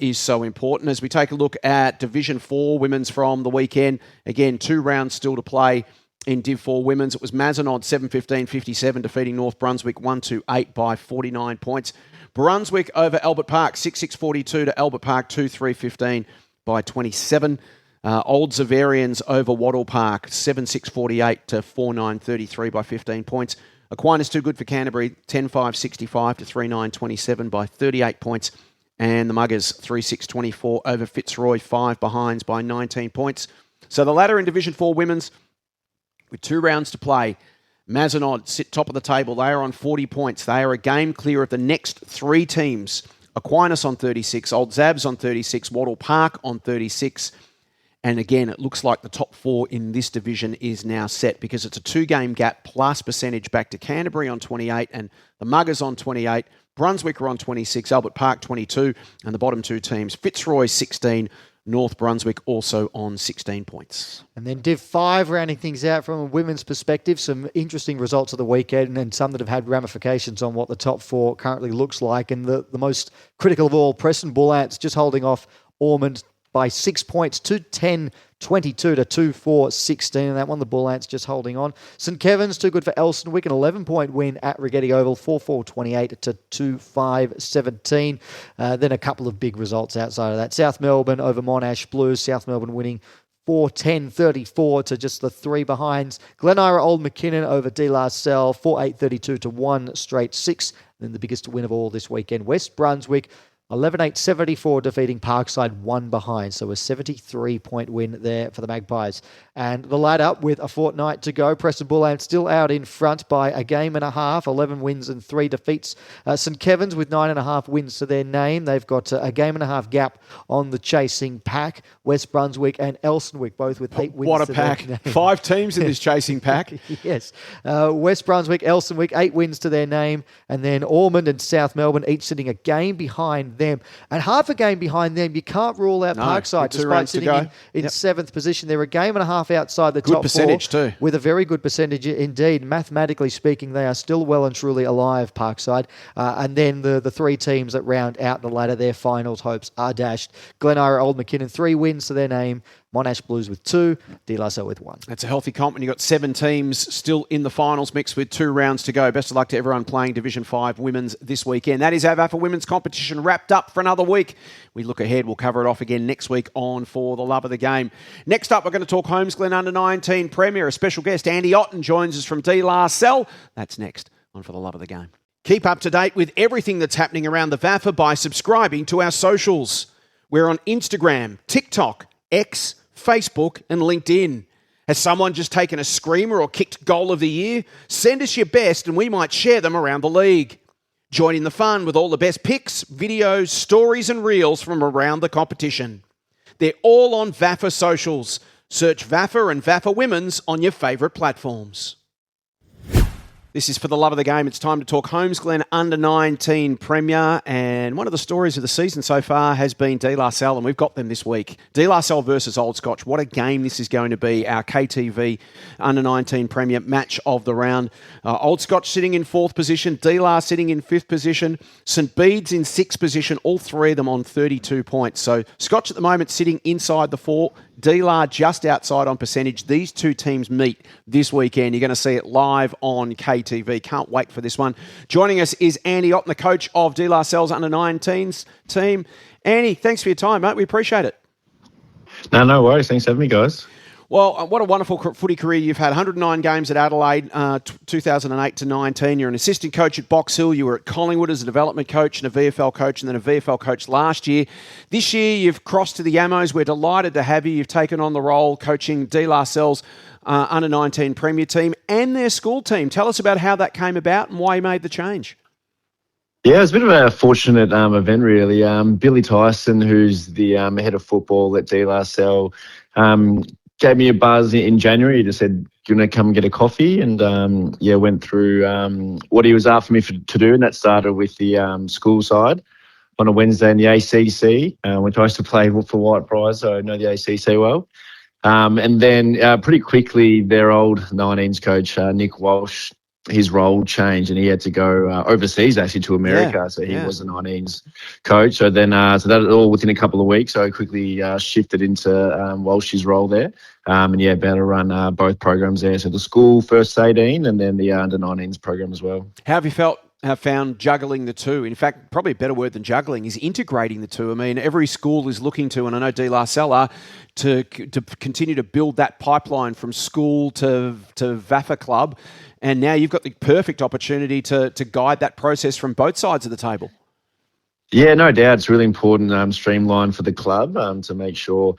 is so important. As we take a look at Division 4 women's from the weekend, again, 2 rounds still to play. In Div 4 women's, it was Mazenod 7-15-57 defeating North Brunswick 1-8 by 49 points. Brunswick over Albert Park 6-6-42 to Albert Park 2-3-15 by 27. Old Zavarians over Wattle Park 7-6-48 to 4-9-33 by 15 points. Aquinas too good for Canterbury 10-5-65 to 3-9-27 by 38 points. And the Muggers 3-6-24 over Fitzroy 5 behinds by 19 points. So the ladder in Division 4 women's, with 2 rounds to play, Mazenod sit top of the table. They are on 40 points. They are a game clear of the next 3 teams. Aquinas on 36, Old Zabs on 36, Wattle Park on 36. And again, it looks like the top 4 in this division is now set because it's a 2-game gap plus percentage back to Canterbury on 28 and the Muggers on 28. Brunswick are on 26, Albert Park 22, and the bottom 2 teams, Fitzroy 16, North Brunswick also on 16 points. And then Div 5, rounding things out from a women's perspective, some interesting results of the weekend and some that have had ramifications on what the top 4 currently looks like. And the most critical of all, Preston Bull Ants just holding off Ormond by 6 points, 2-10-22 to 2-4-16. And that one, the Bull Ants just holding on. St Kevin's too good for Elstonwick, an 11-point win at Rigetti Oval, 4-4-28 to 2-5-17. Then a couple of big results outside of that. South Melbourne over Monash Blues. South Melbourne winning 4-10-34 to just the 3 behinds. Glen Ira Old McKinnon over De La Salle, 4-8-32 to 1-6. And then the biggest win of all this weekend, West Brunswick 11-8-74, defeating Parkside 1 behind. So a 73-point win there for the Magpies. And the ladder with a fortnight to go. Preston Bullhound still out in front by a game and a half, 11 wins and 3 defeats. St Kevin's with 9.5 wins to their name. They've got a game and a half gap on the chasing pack. West Brunswick and Elstonwick both with 8 wins. What a pack. 5 teams in this chasing pack. Yes. West Brunswick, Elstonwick, 8 wins to their name. And then Ormond and South Melbourne each sitting a game behind them. And half a game behind them, you can't rule out Parkside despite sitting in 7th position. They're a game and a half outside the top 4. Good percentage too. With a very good percentage indeed. Mathematically speaking, they are still well and truly alive, Parkside. And then the 3 teams that round out the ladder, their finals hopes are dashed. Glen Ira, Old McKinnon, 3 wins to their name. Monash Blues with 2, De La Salle with 1. That's a healthy comp, and you've got 7 teams still in the finals mix with 2 rounds to go. Best of luck to everyone playing Division 5 Women's this weekend. That is our VAFA Women's competition wrapped up for another week. We look ahead. We'll cover it off again next week on For the Love of the Game. Next up, we're going to talk Holmesglen Under-19 Premier. A special guest, Andy Otten, joins us from De La Salle. That's next on For the Love of the Game. Keep up to date with everything that's happening around the VAFA by subscribing to our socials. We're on Instagram, TikTok, X, Facebook and LinkedIn. Has someone just taken a screamer or kicked goal of the year? Send us your best and we might share them around the league. Join in the fun with all the best pics, videos, stories and reels from around the competition. They're all on VAFA socials. Search VAFA and VAFA Women's on your favourite platforms. This is For the Love of the Game. It's time to talk Holmesglen Under-19 Premier. And one of the stories of the season so far has been De La Salle, and we've got them this week. De La Salle versus Old Scotch. What a game this is going to be. Our KTV Under-19 Premier match of the round. Old Scotch sitting in 4th position. De La sitting in 5th position. St Bede's in 6th position. All 3 of them on 32 points. So Scotch at the moment sitting inside the 4. De La just outside on percentage. These 2 teams meet this weekend. You're going to see it live on KTV. Can't wait for this one. Joining us is Andy Otten, the coach of De La Salle's Under-19s team. Andy, thanks for your time, mate. We appreciate it. No worries. Thanks for having me, guys. Well, what a wonderful footy career you've had. 109 games at Adelaide, 2008 to 19. You're an assistant coach at Box Hill. You were at Collingwood as a development coach and a VFL coach, and then a VFL coach last year. This year, you've crossed to the Yamos. We're delighted to have you. You've taken on the role coaching De La Salle's Under-19 Premier team and their school team. Tell us about how that came about and why you made the change. Yeah, it was a bit of a fortunate event, really. Billy Tyson, who's the head of football at De La Salle, gave me a buzz in January. He just said, do you want to come and get a coffee? And went through what he was asking me to do, and that started with the school side on a Wednesday in the ACC, which I used to play for White Prize, so I know the ACC well. And then pretty quickly, their old 19s coach, Nick Walsh, his role changed and he had to go overseas actually to America. So he was the 19s coach. So then, so that was all within a couple of weeks. So I quickly shifted into Walsh's role there. About to run both programs there. So the school first 18 and then the under-19s program as well. How have you found juggling the two? In fact, probably a better word than juggling is integrating the two. I mean, every school is looking to, and I know De La Salle are, to continue to build that pipeline from school to VAFA club. And now you've got the perfect opportunity to guide that process from both sides of the table. Yeah, no doubt. It's really important, streamline for the club to make sure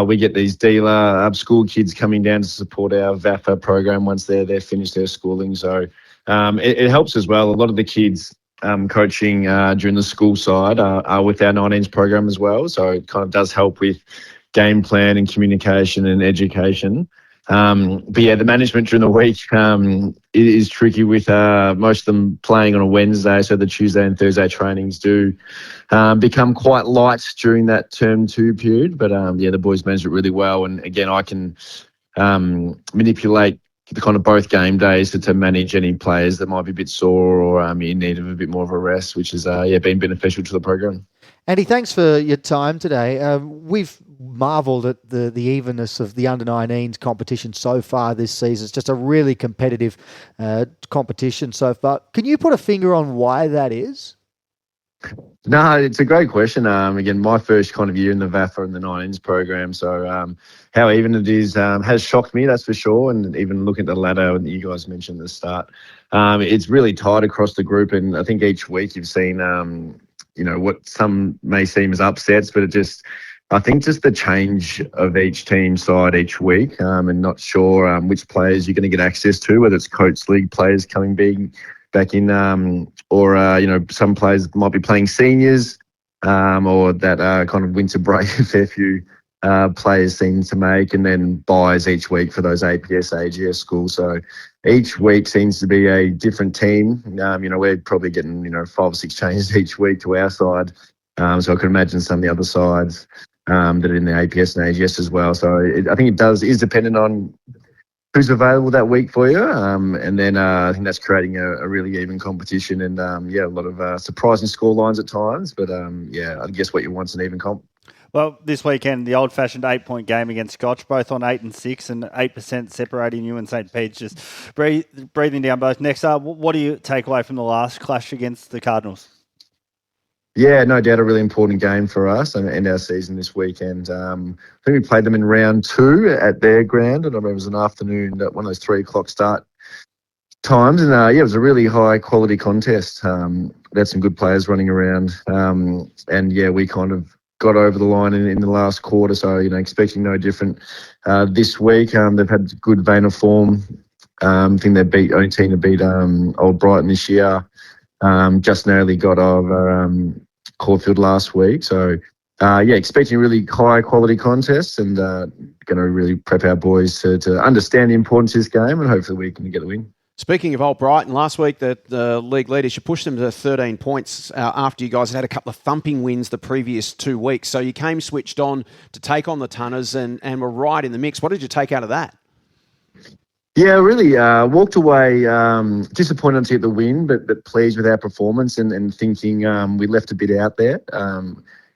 we get these dealer school kids coming down to support our VAFA program once they're finished their schooling. So it helps as well. A lot of the kids coaching during the school side are with our 19s program as well. So it kind of does help with game plan and communication and education. The management during the week is tricky with most of them playing on a Wednesday, so the Tuesday and Thursday trainings do become quite light during that term 2 period. But the boys manage it really well, and again, I can manipulate the kind of both game days to manage any players that might be a bit sore or in need of a bit more of a rest, which has been beneficial to the program. Andy, thanks for your time today. We've marvelled at the evenness of the under-19s competition so far this season. It's just a really competitive competition so far. Can you put a finger on why that is? No, it's a great question. Again, my first kind of year in the VAFA and the 19s program, so how even it is has shocked me, that's for sure. And even looking at the ladder that you guys mentioned at the start, it's really tight across the group. And I think each week you've seen what some may seem as upsets, but I think just the change of each team side each week, and not sure which players you're going to get access to, whether it's Coach League players coming back in, or some players might be playing seniors, or that kind of winter break a fair few players seem to make, and then buys each week for those APS, AJAX schools. So each week seems to be a different team. We're probably getting 5 or 6 changes each week to our side. So I can imagine some of the other sides that are in the APS and AJAX as well. So I think it is dependent on who's available that week for you. And then I think that's creating a really even competition and, a lot of surprising score lines at times. But, I guess what you want is an even comp. Well, this weekend, the old-fashioned 8-point game against Scotch, both on 8 and 6, and 8% separating you and St. Pete's, just breathing down both necks. What do you take away from the last clash against the Cardinals? Yeah, no doubt a really important game for us and end our season this weekend. I think we played them in round 2 at their ground, and I remember it was an afternoon, one of those 3 o'clock start times, and it was a really high-quality contest. We had some good players running around, we kind of got over the line in the last quarter, so expecting no different this week. They've had a good vein of form. I think they're only team to beat Old Brighton this year. Just narrowly got over Caulfield last week. So expecting a really high quality contest, and going to really prep our boys to understand the importance of this game, and hopefully we can get the win. Speaking of Old Brighton, last week the league leaders, you pushed them to 13 points after you guys had a couple of thumping wins the previous 2 weeks. So you came switched on to take on the Tunners and were right in the mix. What did you take out of that? Yeah, really walked away disappointed to get the win, but pleased with our performance and thinking we left a bit out there.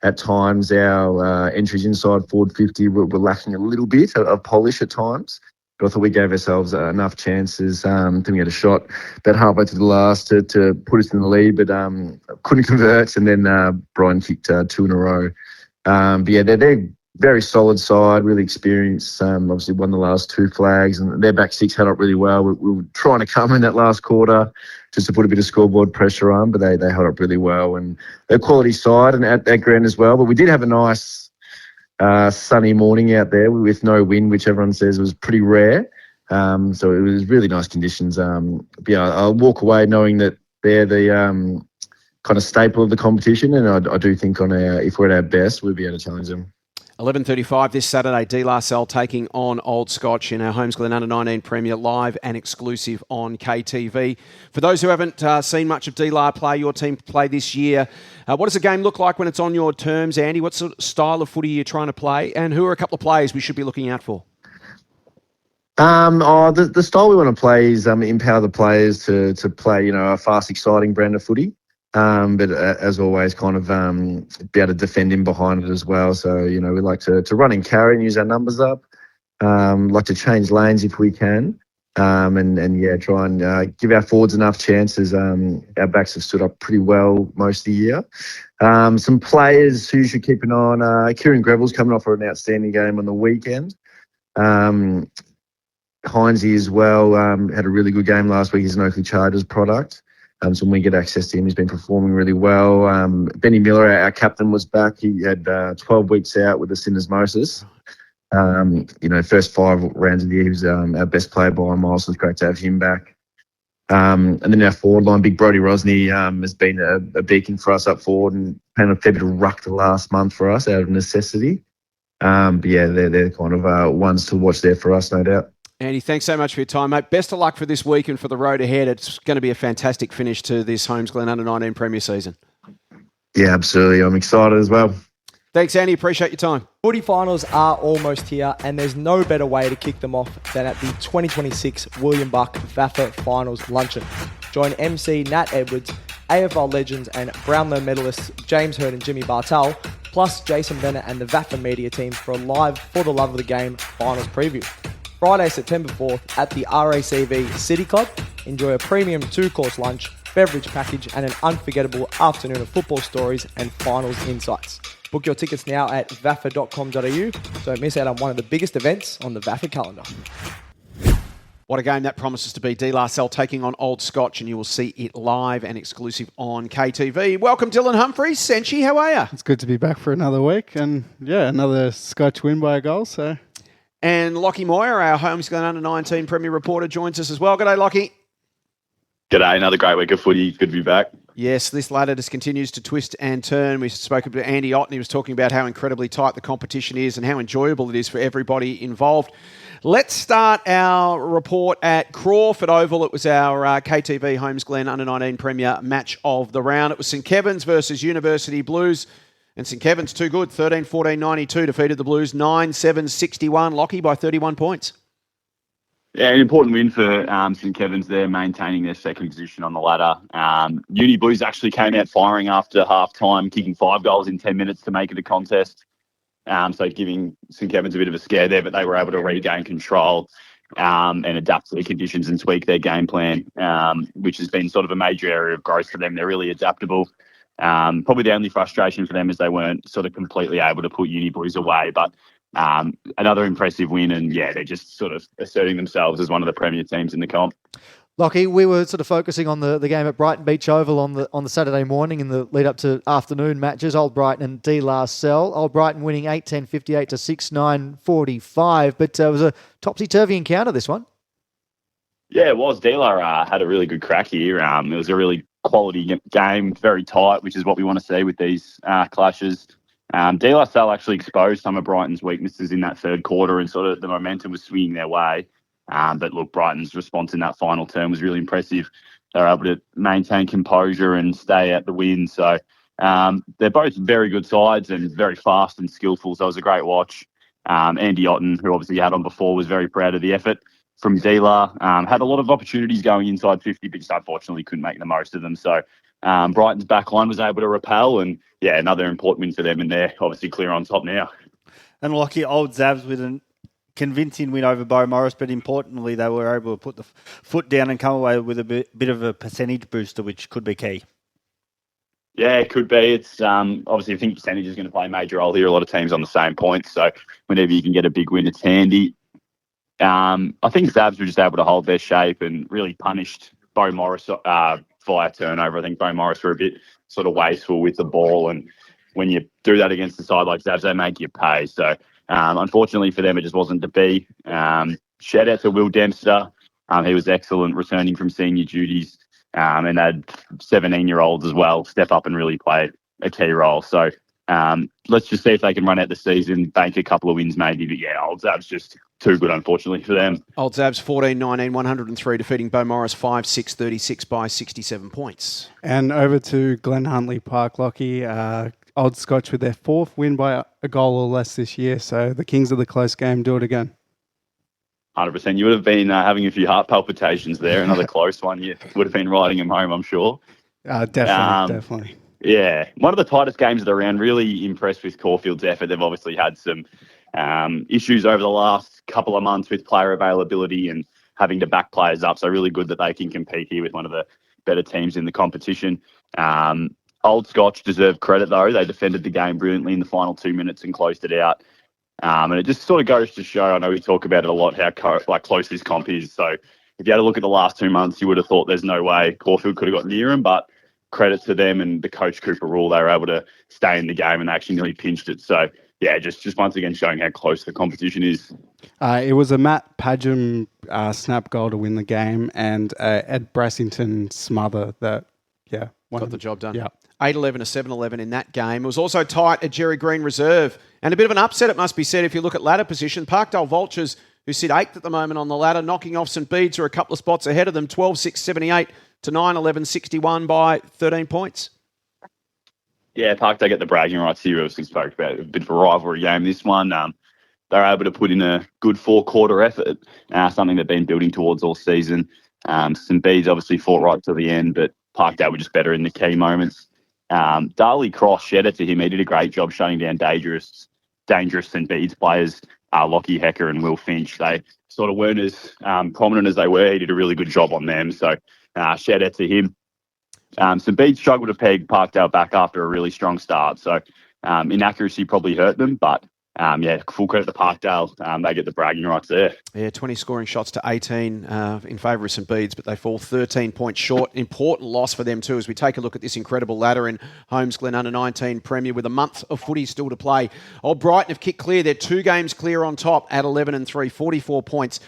At times, our entries inside forward 50 were lacking a little bit of polish at times. But I thought we gave ourselves enough chances. I think we had a shot about halfway to the last to put us in the lead, but couldn't convert. And then Brian kicked 2 in a row. They're very solid side, really experienced. Obviously won the last 2 flags, and their back 6 held up really well. We were trying to come in that last quarter just to put a bit of scoreboard pressure on, but they held up really well. And they're quality side and at that ground as well. But we did have a nice sunny morning out there with no wind, which everyone says was pretty rare. So it was really nice conditions. I'll walk away knowing that they're the kind of staple of the competition, and I do think if we're at our best, we'll be able to challenge them. 11:35 this Saturday, Salle taking on Old Scotch in our Holmesglen Under-19 Premier, live and exclusive on KTV. For those who haven't seen much of D-La play, your team play this year, what does the game look like when it's on your terms, Andy? What sort of style of footy are you trying to play, and who are a couple of players we should be looking out for? The style we want to play is empower the players to play, a fast, exciting brand of footy. But as always, kind of be able to defend in behind it as well. So, we like to run and carry and use our numbers up. Like to change lanes if we can. Try and give our forwards enough chances. Our backs have stood up pretty well most of the year. Some players who you should keep an eye on. Kieran Greville's coming off an outstanding game on the weekend. Heinzie as well had a really good game last week. He's an Oakley Chargers product. So when we get access to him, he's been performing really well. Benny Miller, our captain, was back. He had 12 weeks out with a syndesmosis. First 5 rounds of the year, he was our best player by a mile, so it's great to have him back. And then our forward line, Big Brodie Rosny, has been a beacon for us up forward and playing a fair bit of ruck the last month for us out of necessity. They're kind of ones to watch there for us, no doubt. Andy, thanks so much for your time, mate. Best of luck for this week and for the road ahead. It's going to be a fantastic finish to this Holmesglen Under-19 Premier season. Yeah, absolutely. I'm excited as well. Thanks, Andy. Appreciate your time. Footy finals are almost here, and there's no better way to kick them off than at the 2026 William Buck VAFA Finals Luncheon. Join MC Nat Edwards, AFL legends and Brownlow medalists James Hird and Jimmy Bartel, plus Jason Bennett and the VAFA media team for a live For the Love of the Game finals preview. Friday, September 4th at the RACV City Club. Enjoy a premium 2-course lunch, beverage package and an unforgettable afternoon of football stories and finals insights. Book your tickets now at vafa.com.au. Don't miss out on one of the biggest events on the VAFA calendar. What a game that promises to be. Salle taking on Old Scotch, and you will see it live and exclusive on KTV. Welcome, Dylan Humphries. Senchi, how are you? It's good to be back for another week, and another Scotch win by a goal. So, and Lockie Moyer, our Holmesglen under-19 Premier reporter, joins us as well. G'day, Lockie. G'day, another great week of footy. Good to be back. Yes, this ladder just continues to twist and turn. We spoke to Andy Otten. He was talking about how incredibly tight the competition is and how enjoyable it is for everybody involved. Let's start our report at Crawford Oval. It was our KTV Holmesglen under-19 Premier match of the round. It was St Kevin's versus University Blues. And St Kevin's too good. 13-14-92 defeated the Blues 9-7-61. Lockie by 31 points. Yeah, an important win for St Kevin's there, maintaining their second position on the ladder. Uni Blues actually came out firing after half-time, kicking 5 goals in 10 minutes to make it a contest. So giving St Kevin's a bit of a scare there, but they were able to regain control and adapt to the conditions and tweak their game plan, which has been sort of a major area of growth for them. They're really adaptable. Probably the only frustration for them is they weren't sort of completely able to put Uni Blues away, but another impressive win, and they're just sort of asserting themselves as one of the premier teams in the comp. Lockie, we were sort of focusing on the game at Brighton Beach Oval on the Saturday morning in the lead up to afternoon matches. Old Brighton and D La Salle. Old Brighton winning 8-10-58 to 6-9-45, but it was a topsy-turvy encounter, this one. Yeah, it was. D La had a really good crack here. It was a really quality game, very tight, which is what we want to see with these clashes. De La Salle actually exposed some of Brighton's weaknesses in that third quarter, and sort of the momentum was swinging their way. But look, Brighton's response in that final term was really impressive. They were able to maintain composure and stay at the win. So they're both very good sides and very fast and skillful. So it was a great watch. Andy Otten, who obviously had on before, was very proud of the effort from Dealer. Had a lot of opportunities going inside 50, but just unfortunately couldn't make the most of them. So Brighton's back line was able to repel, and another important win for them, and they're obviously clear on top now. And lucky Old Zabs with a convincing win over Beaumaris, but importantly they were able to put the foot down and come away with a bit of a percentage booster, which could be key. Yeah, it could be. It's obviously I think percentage is going to play a major role here. A lot of teams on the same points, so whenever you can get a big win, it's handy. I think Zabs were just able to hold their shape and really punished Beaumaris via turnover. I think Beaumaris were a bit sort of wasteful with the ball, and when you do that against a side like Zabs, they make you pay. So unfortunately for them, it just wasn't to be. Shout out to Will Dempster. He was excellent returning from senior duties, and had 17-year-olds as well step up and really play a key role. So let's just see if they can run out the season, bank a couple of wins maybe. But Old Zabs just too good, unfortunately, for them. Old Zabs 14-19, 103, defeating Beaumaris 5-6-36 by 67 points. And over to Glen Huntly Park, Lockie. Old Scotch with their 4th win by a goal or less this year. So the Kings of the close game do it again. 100%. You would have been having a few heart palpitations there. Another close one. You would have been riding them home, I'm sure. Definitely. Yeah. One of the tightest games of the round. Really impressed with Caulfield's effort. They've obviously had some issues over the last couple of months with player availability and having to back players up. So really good that they can compete here with one of the better teams in the competition. Old Scotch deserve credit, though. They defended the game brilliantly in the final 2 minutes and closed it out. And it just sort of goes to show, I know we talk about it a lot, how close this comp is. So if you had a look at the last 2 months, you would have thought there's no way Caulfield could have got near them, but credit to them and the coach Cooper Rule, they were able to stay in the game and they actually nearly pinched it. So, just once again showing how close the competition is. It was a Matt Padgham snap goal to win the game, and Ed Brassington smother that, got the job done. Yeah. 8-11 to 7-11 in that game. It was also tight at Jerry Green Reserve. And a bit of an upset, it must be said, if you look at ladder position. Parkdale Vultures, who sit 8th at the moment on the ladder, knocking off St Bede's, who are a couple of spots ahead of them, 12-6-78 to 9-11-61 by 13 points. Yeah, Parkdale get the bragging rights here. Obviously spoke about a bit of a rivalry game. This one, they're able to put in a good 4-quarter effort, something they've been building towards all season. St Bede's obviously fought right to the end, but Parkdale were just better in the key moments. Darley Cross, shout out to him. He did a great job shutting down dangerous St Bede's players, Lockie Hecker and Will Finch. They sort of weren't as prominent as they were. He did a really good job on them. So shout out to him. St Bede's struggled to peg Parkdale back after a really strong start. So inaccuracy probably hurt them, but full credit to Parkdale. They get the bragging rights there. Yeah, 20 scoring shots to 18 in favour of St Bede's, but they fall 13 points short. Important loss for them too as we take a look at this incredible ladder in Holmesglen under-19 Premier with a month of footy still to play. Old Brighton have kicked clear. They're 2 games clear on top at 11 and 3, 44 points.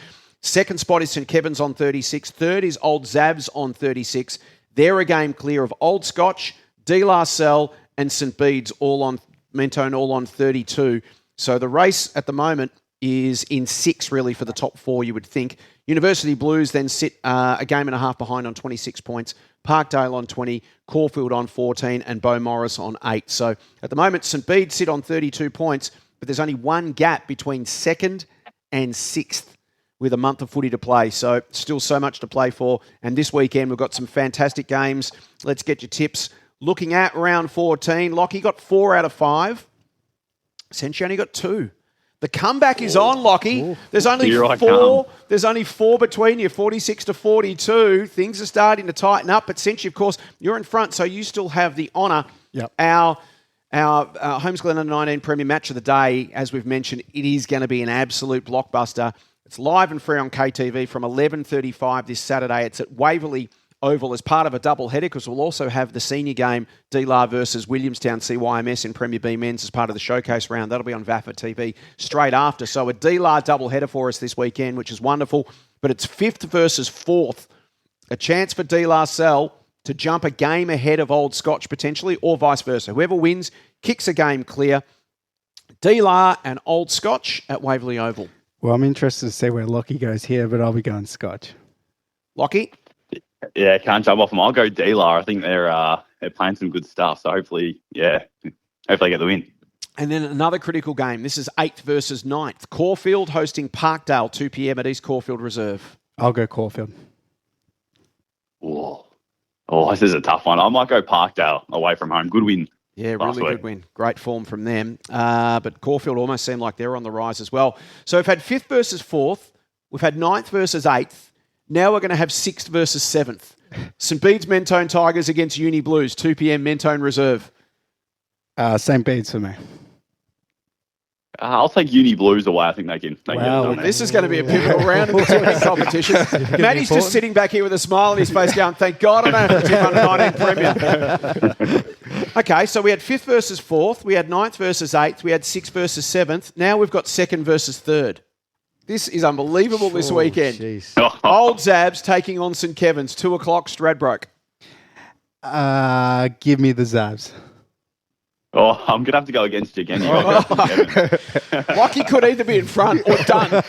Second spot is St Kevin's on 36. Third is Old Zavs on 36. They're a game clear of Old Scotch, De La Salle and St Bede's all on Mentone, all on 32. So the race at the moment is in 6 really for the top 4, you would think. University Blues then sit a game and a half behind on 26 points. Parkdale on 20, Caulfield on 14 and Beaumaris on 8. So at the moment, St Bede sit on 32 points, but there's only one gap between 2nd and 6th with a month of footy to play. So still so much to play for. And this weekend, we've got some fantastic games. Let's get your tips. Looking at round 14, Lockie got 4 out of 5. Senshi only got 2. The comeback is on, Lockie. There's only 4. There's only 4 between you, 46 to 42. Things are starting to tighten up. But Senshi, of course, you're in front, so you still have the honour. Yep. Our Holmesglen under-19 Premier Match of the Day, as we've mentioned, it is going to be an absolute blockbuster. It's live and free on KTV from 11:35 this Saturday. It's at Waverley Oval as part of a double header because we'll also have the senior game, D-La versus Williamstown CYMS in Premier B Men's as part of the showcase round. That'll be on VAFA TV straight after. So a D-La double header for us this weekend, which is wonderful. But it's 5th versus 4th. A chance for De La Salle to jump a game ahead of Old Scotch potentially or vice versa. Whoever wins kicks a game clear. De-La and Old Scotch at Waverley Oval. Well, I'm interested to see where Lockie goes here, but I'll be going Scotch. Lockie? Yeah, can't jump off them. I'll go D-La. I think they're playing some good stuff. So hopefully get the win. And then another critical game. This is 8th versus 9th. Caulfield hosting Parkdale, 2 p.m. at East Caulfield Reserve. I'll go Caulfield. Oh, this is a tough one. I might go Parkdale away from home. Good win. Yeah, really good win. Great form from them. But Caulfield almost seem like they're on the rise as well. So we've had 5th versus 4th. We've had 9th versus 8th. Now we're going to have 6th versus 7th. St Bede's Mentone Tigers against Uni Blues, 2 p.m. Mentone Reserve. St Bede's for me. I'll take Uni Blues away. I think they can get it done. This is going to be a pivotal round in the tipping competition. Matty's just sitting back here with a smile on his face going, thank God I don't have to tip under 19 Premier. Okay, so we had 5th versus 4th. We had 9th versus 8th. We had 6th versus 7th. Now we've got 2nd versus 3rd. This is unbelievable this weekend. Old Zabs taking on St Kevin's, 2 o'clock, Stradbroke. Give me the Zabs. Oh, I'm going to have to go against you again. Lockie could either be in front or done.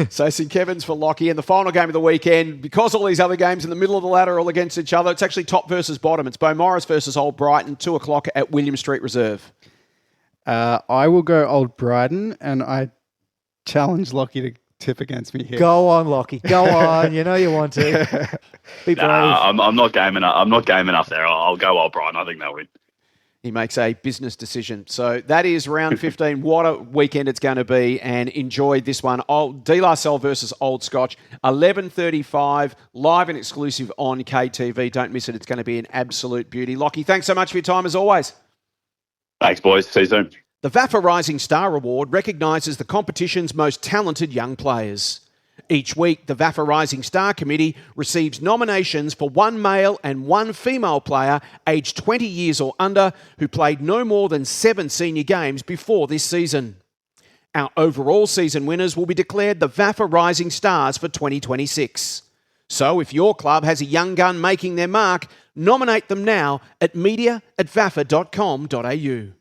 So St Kevin's for Lockie. And the final game of the weekend, because all these other games in the middle of the ladder are all against each other, it's actually top versus bottom. It's Beaumaris versus Old Brighton, 2 o'clock at William Street Reserve. I will go Old Brighton, and I challenge Lockie to tip against me here. Go on, Lockie. Go on. You know you want to. Be brave. I'm not game enough. I'm not game enough there. I'll go Old Brighton. I think they'll win. He makes a business decision. So that is round 15. What a weekend it's going to be, and enjoy this one. De La Salle versus Old Scotch, 11:35, live and exclusive on KTV. Don't miss it. It's going to be an absolute beauty. Lockie, thanks so much for your time as always. Thanks, boys. See you soon. The VAFA Rising Star Award recognises the competition's most talented young players. Each week, the VAFA Rising Star Committee receives nominations for 1 male and 1 female player aged 20 years or under who played no more than 7 senior games before this season. Our overall season winners will be declared the VAFA Rising Stars for 2026. So if your club has a young gun making their mark, nominate them now at media@vafa.com.au.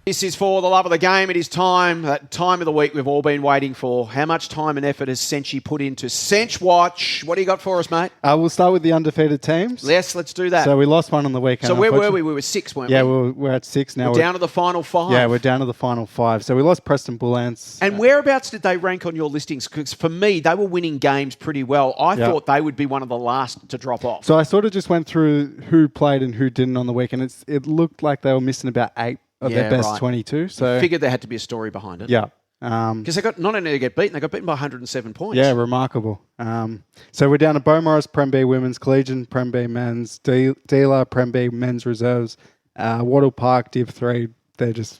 This is for the love of the game. It is time, that time of the week we've all been waiting for. How much time and effort has Senchi put into Sench Watch? What do you got for us, mate? We'll start with the undefeated teams. Yes, let's do that. So we lost one on the weekend. So where were we? We were 6, weren't we? Yeah, we're at 6 now. We're down to the final 5. Yeah, we're down to the final 5. So we lost Preston Bullants. And whereabouts did they rank on your listings? Because for me, they were winning games pretty well. I thought they would be one of the last to drop off. So I sort of just went through who played and who didn't on the weekend. It looked like they were missing about 8 of their best 22. So I figured there had to be a story behind it. Yeah. Because they got not only did they get beaten, they got beaten by 107 points. Yeah, remarkable. So we're down to Beaumaris, Prem B Women's, Collegian, Prem B Men's, Dealer, Prem B Men's Reserves, Wattle Park, Div 3,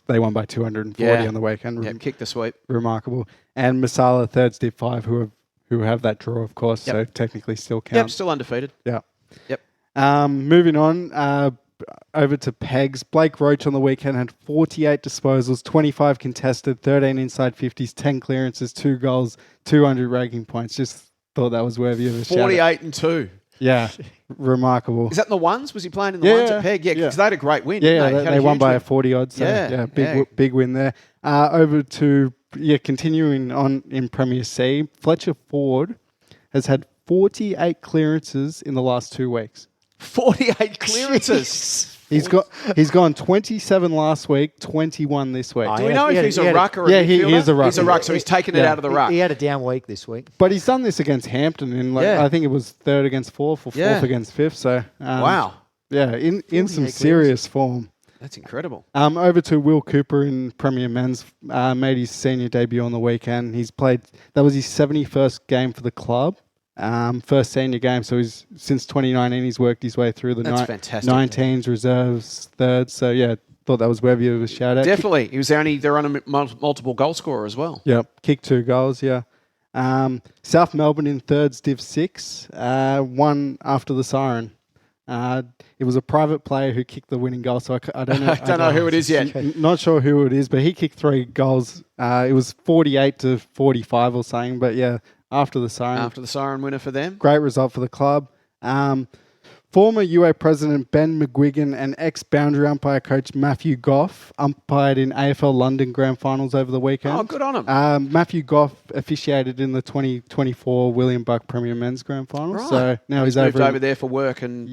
they won by 240 on the weekend. Yeah, kick the sweep. Remarkable. And Masala, thirds, Div 5, who have that draw, of course, so technically still count. Yep, still undefeated. Yeah. Yep. Moving on, over to Pegs. Blake Roach on the weekend had 48 disposals, 25 contested, 13 inside 50s, 10 clearances, 2 goals, 200 ranking points. Just thought that was worthy of a shout. 48 and 2. Yeah, remarkable. Is that in the ones? Was he playing in the ones at Peg? Yeah, because they had a great win. They won by a 40 odd. So big win there. Over to continuing on in Premier C. Fletcher Ford has had 48 clearances in the last 2 weeks. 48 clearances. He's gone 27 last week, 21 this week. Do we know if he's a ruck or a midfielder? He is a ruck. He's a ruck, so he's taken it out of the ruck. He had a down week this week. But he's done this against Hampton, and I think it was 3rd against 4th or 4th against 5th. So wow. Yeah, in some serious form. That's incredible. Over to Will Cooper in Premier Men's. Made his senior debut on the weekend. He's played. That was his 71st game for the club. First senior game, so he's since 2019 he's worked his way through the 19s, reserves, thirds. So yeah, thought that was worthy of a shout out. Definitely, he was they're on a multiple goal scorer as well. Yep, kicked 2 goals. Yeah, South Melbourne in thirds, Div 6, one after the siren. It was a private player who kicked the winning goal, so I don't know. I don't know who it is yet. Not sure who it is, but he kicked 3 goals. It was 48 to 45 or something, but yeah. After the siren winner for them. Great result for the club. Former UA president Ben McGuigan and ex-boundary umpire coach Matthew Goff umpired in AFL London Grand Finals over the weekend. Oh, good on him. Matthew Goff officiated in the 2024 William Buck Premier Men's Grand Finals. Right. So now he's moved over there for work and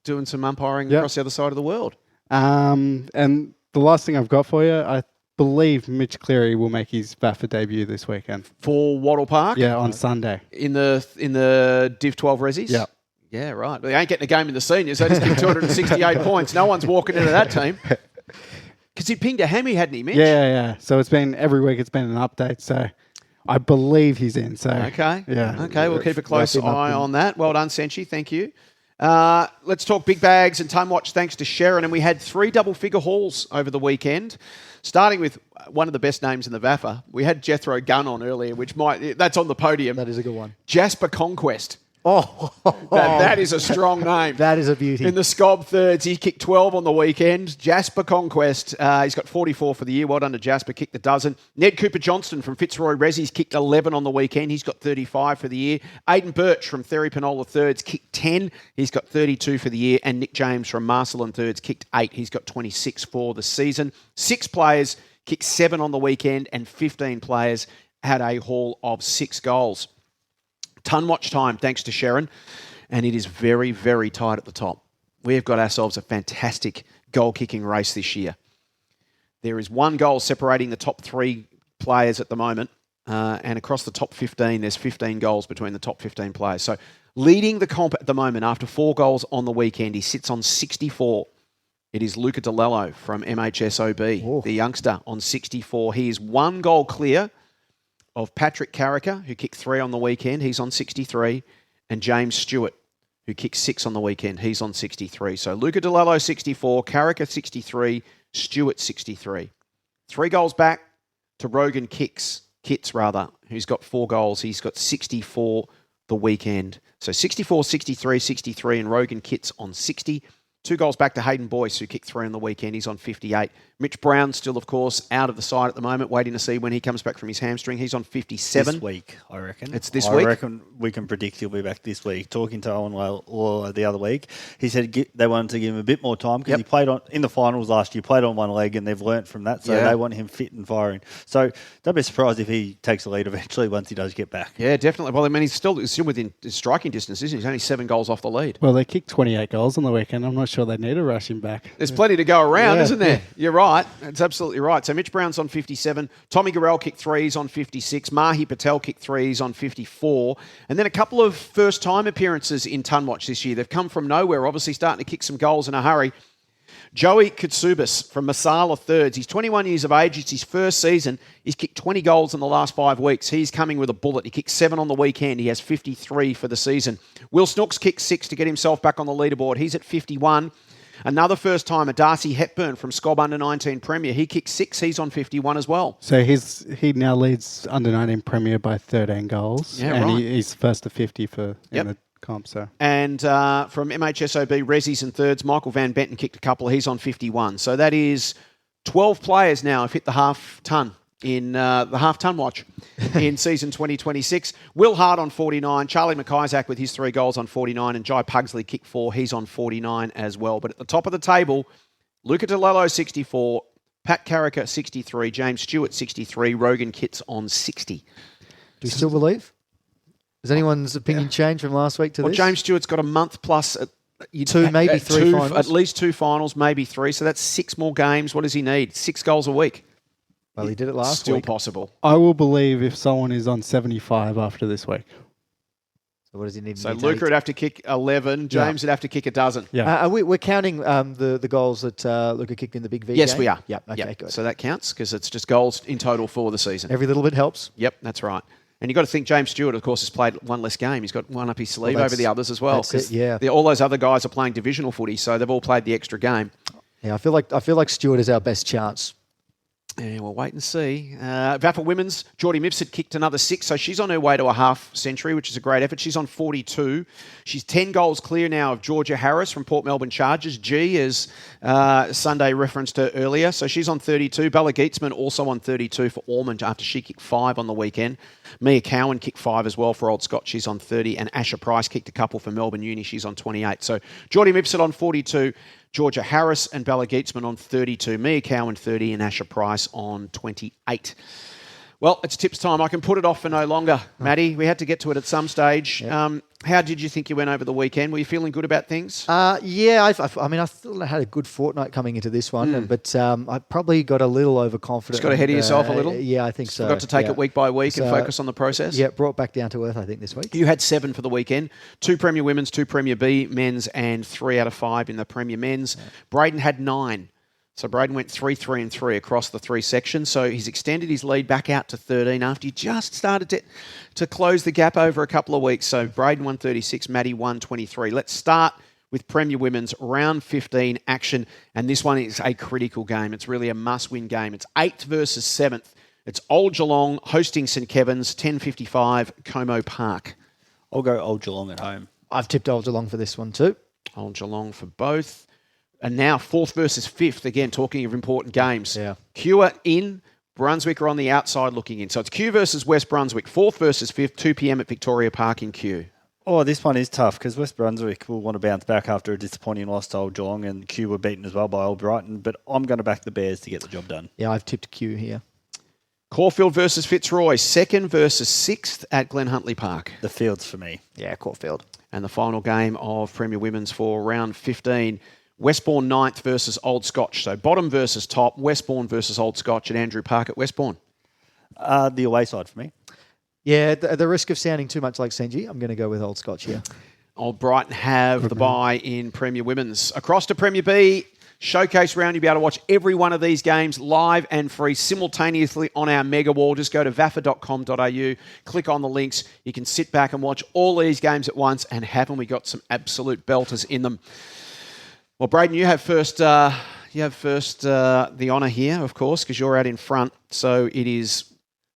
doing some umpiring across the other side of the world. And the last thing I've got for you, I believe Mitch Cleary will make his VAFA debut this weekend for Wattle Park. Yeah, on Sunday in the Div 12 Resis. Yeah, yeah, right. They ain't getting a game in the seniors. They just give 268 points. No one's walking into that team because he pinged a hammy, hadn't he, Mitch? Yeah. So it's been every week. It's been an update. So I believe he's in. So okay, yeah, okay. We'll keep a close eye on that. Well done, Senchi. Thank you. Let's talk big bags and time watch thanks to Sharon. And we had 3 double-figure hauls over the weekend. Starting with one of the best names in the VAFA. We had Jethro Gunn on earlier, that's on the podium. That is a good one. Jasper Conquest. Oh, that is a strong name. That is a beauty. In the Scob thirds, he kicked 12 on the weekend. Jasper Conquest, he's got 44 for the year. Well done to Jasper, kicked a dozen. Ned Cooper-Johnston from Fitzroy Resi's kicked 11 on the weekend. He's got 35 for the year. Aidan Birch from Therry Penola thirds kicked 10. He's got 32 for the year. And Nick James from Marcellin thirds kicked 8. He's got 26 for the season. 6 players kicked 7 on the weekend, and 15 players had a haul of 6 goals. Ton watch time, thanks to Sharon, and it is very, very tight at the top. We have got ourselves a fantastic goal-kicking race this year. There is 1 goal separating the top 3 players at the moment, and across the top 15, there's 15 goals between the top 15 players. So leading the comp at the moment after 4 goals on the weekend, he sits on 64. It is Luca DeLello from MHSOB, the youngster, on 64. He is 1 goal clear of Patrick Carricker, who kicked 3 on the weekend. He's on 63. And James Stewart, who kicked 6 on the weekend. He's on 63. So Luca DeLello, 64. Carricker, 63. Stewart, 63. 3 goals back to Rogan Kitts, who's got 4 goals. He's got 64 the weekend. So 64, 63, 63, and Rogan Kitts on 60. 2 goals back to Hayden Boyce, who kicked 3 on the weekend. He's on 58. Mitch Brown still, of course, out of the side at the moment, waiting to see when he comes back from his hamstring. He's on 57. This week, I reckon. It's this week? I reckon we can predict he'll be back this week. Talking to Owen Law the other week, he said they wanted to give him a bit more time because he played in the finals last year, played on one leg, and they've learnt from that, so they want him fit and firing. So don't be surprised if he takes the lead eventually once he does get back. Yeah, definitely. Well, I mean, he's still within striking distance, isn't he? He's only 7 goals off the lead. Well, they kicked 28 goals on the weekend. I'm not sure they need to rush him back. There's plenty to go around, isn't there? You're right. It's absolutely right. So Mitch Brown's on 57. Tommy Gorell kicked 3. He's on 56. Mahi Patel kicked 3. He's on 54. And then a couple of first-time appearances in Tunwatch this year. They've come from nowhere, obviously starting to kick some goals in a hurry. Joey Katsubis from Masala thirds. He's 21 years of age. It's his first season. He's kicked 20 goals in the last 5 weeks. He's coming with a bullet. He kicked 7 on the weekend. He has 53 for the season. Will Snooks kicked 6 to get himself back on the leaderboard. He's at 51. Another first-timer, Darcy Hepburn from Scob Under-19 Premier. He kicked 6. He's on 51 as well. So he now leads Under-19 Premier by 13 goals. Yeah, and right. He's first to 50 in the comp. So. And from MHSOB, Resis and thirds, Michael Van Benton kicked a couple. He's on 51. So that is 12 players now have hit the half-ton in the half-ton watch in season 2026. Will Hart on 49, Charlie McIsaac with his 3 goals on 49, and Jai Pugsley kicked 4. He's on 49 as well. But at the top of the table, Luca Delello 64, Pat Carricker 63, James Stewart 63, Rogan Kitts on 60. Do you still believe? Has anyone's opinion changed from last week to this? James Stewart's got a month plus... 2, maybe 3 finals. At least 2 finals, maybe 3. So that's 6 more games. What does he need? 6 goals a week. Well, he did it last Still week. possible. I will believe if someone is on 75 after this week. So what does he need? So Luca would have to kick 11. James would have to kick a dozen. Yeah. We're counting the goals that Luca kicked in the big V Yes, game? we are. Yeah. Okay, Yep. good. So that counts because it's just goals in total for the season. Every little bit helps. Yep, that's right. And you've got to think James Stewart, of course, has played one less game. He's got one up his sleeve over the others as well. That's it, yeah. All those other guys are playing divisional footy, so they've all played the extra game. Yeah, I feel like Stewart is our best chance. Yeah, we'll wait and see. VAFA Women's, Geordie Mifsud kicked another 6, so she's on her way to a half century, which is a great effort. She's on 42. She's 10 goals clear now of Georgia Harris from Port Melbourne Chargers. G, as Sunday referenced her earlier. So she's on 32. Bella Geetzman also on 32 for Ormond after she kicked 5 on the weekend. Mia Cowan kicked 5 as well for Old Scotch. She's on 30. And Asher Price kicked a couple for Melbourne Uni. She's on 28. So Geordie Mifsud on 42. Georgia Harris and Bella Geetzman on 32. Mia Cowan 30 and Asher Price on 28. Well, it's tips time. I can put it off for no longer, Matty. We had to get to it at some stage. Yep. How did you think you went over the weekend? Were you feeling good about things? Yeah, I thought I had a good fortnight coming into this one, but I probably got a little overconfident. Just got ahead of yourself a little? Yeah, I think so. Got to take it week by week and focus on the process? Yeah, brought back down to earth, I think, this week. You had 7 for the weekend. 2 Premier Women's, 2 Premier B men's, and 3 out of 5 in the Premier Men's. Yeah. Brayden had 9. So Brayden went 3, 3 and 3 across the 3 sections. So he's extended his lead back out to 13 after he just started to close the gap over a couple of weeks. So Brayden 136, Matty 123. Let's start with Premier Women's round 15 action. And this one is a critical game. It's really a must-win game. It's 8th versus 7th. It's Old Geelong hosting St Kevin's, 10:55 Como Park. I'll go Old Geelong at home. I've tipped Old Geelong for this one too. Old Geelong for both. And now 4th versus 5th, again, talking of important games. Yeah. Kew in, Brunswick are on the outside looking in. So it's Kew versus West Brunswick, 4th versus 5th, 2 p.m. at Victoria Park in Kew. Oh, this one is tough because West Brunswick will want to bounce back after a disappointing loss to Old Geelong, and Kew were beaten as well by Old Brighton, but I'm going to back the Bears to get the job done. Yeah, I've tipped Kew here. Caulfield versus Fitzroy, 2nd versus 6th at Glen Huntly Park. The Fields for me. Yeah, Caulfield. And the final game of Premier Women's for round 15, Westbourne 9th versus Old Scotch. So bottom versus top, Westbourne versus Old Scotch at Andrew Park at Westbourne. The away side for me. Yeah, at the risk of sounding too much like Senji, I'm going to go with Old Scotch here. Old Brighton have the bye in Premier Women's. Across to Premier B, showcase round. You'll be able to watch every one of these games live and free simultaneously on our mega wall. Just go to vafa.com.au, click on the links. You can sit back and watch all these games at once, and haven't we got some absolute belters in them? Well, Brayden, you have first the honour here, of course, because you're out in front. So it is,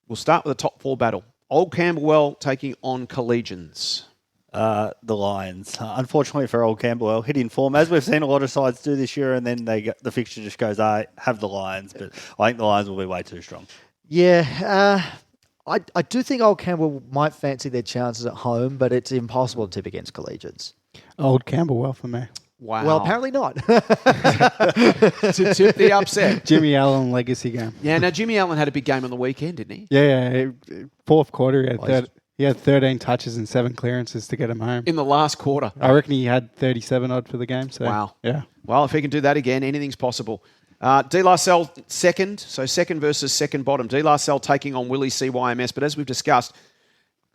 we'll start with the top 4 battle. Old Camberwell taking on Collegians. The Lions. Unfortunately for Old Camberwell, hit in form, as we've seen a lot of sides do this year, and then the fixture just goes, I have the Lions, but I think the Lions will be way too strong. Yeah, I do think Old Camberwell might fancy their chances at home, but it's impossible to tip against Collegians. Old Camberwell for me. Wow. Well, apparently not. To tip the upset. Jimmy Allen legacy game. Yeah, now Jimmy Allen had a big game on the weekend, didn't he? Yeah. Fourth quarter, he had 13 touches and 7 clearances to get him home. In the last quarter. I reckon he had 37 odd for the game. So, wow. Yeah. Well, if he can do that again, anything's possible. De La Salle 2nd, so 2nd versus 2nd bottom. De La Salle taking on Willie CYMS, but as we've discussed,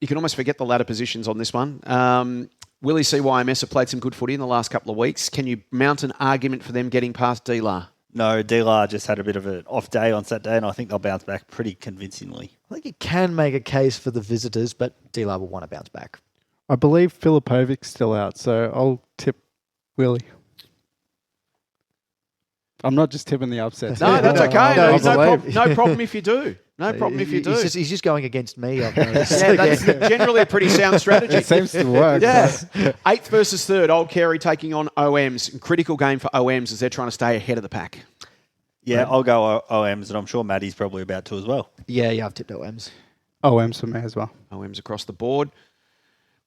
you can almost forget the ladder positions on this one. Willie CYMS have played some good footy in the last couple of weeks. Can you mount an argument for them getting past D-La? No, D-La just had a bit of an off day on Saturday, and I think they'll bounce back pretty convincingly. I think you can make a case for the visitors, but D-La will want to bounce back. I believe Filipovic's still out, so I'll tip Willie. I'm not just tipping the upsets. No, that's okay. No problem if you do. No problem if you do. He's just going against me. I've yeah, that's generally a pretty sound strategy. It seems to work. Yes. 8th versus 3rd. Old Carey taking on OMs. Critical game for OMs as they're trying to stay ahead of the pack. Yeah, I'll go OMs, and I'm sure Matty's probably about to as well. Yeah, I've tipped OMs. OMs for me as well. OMs across the board.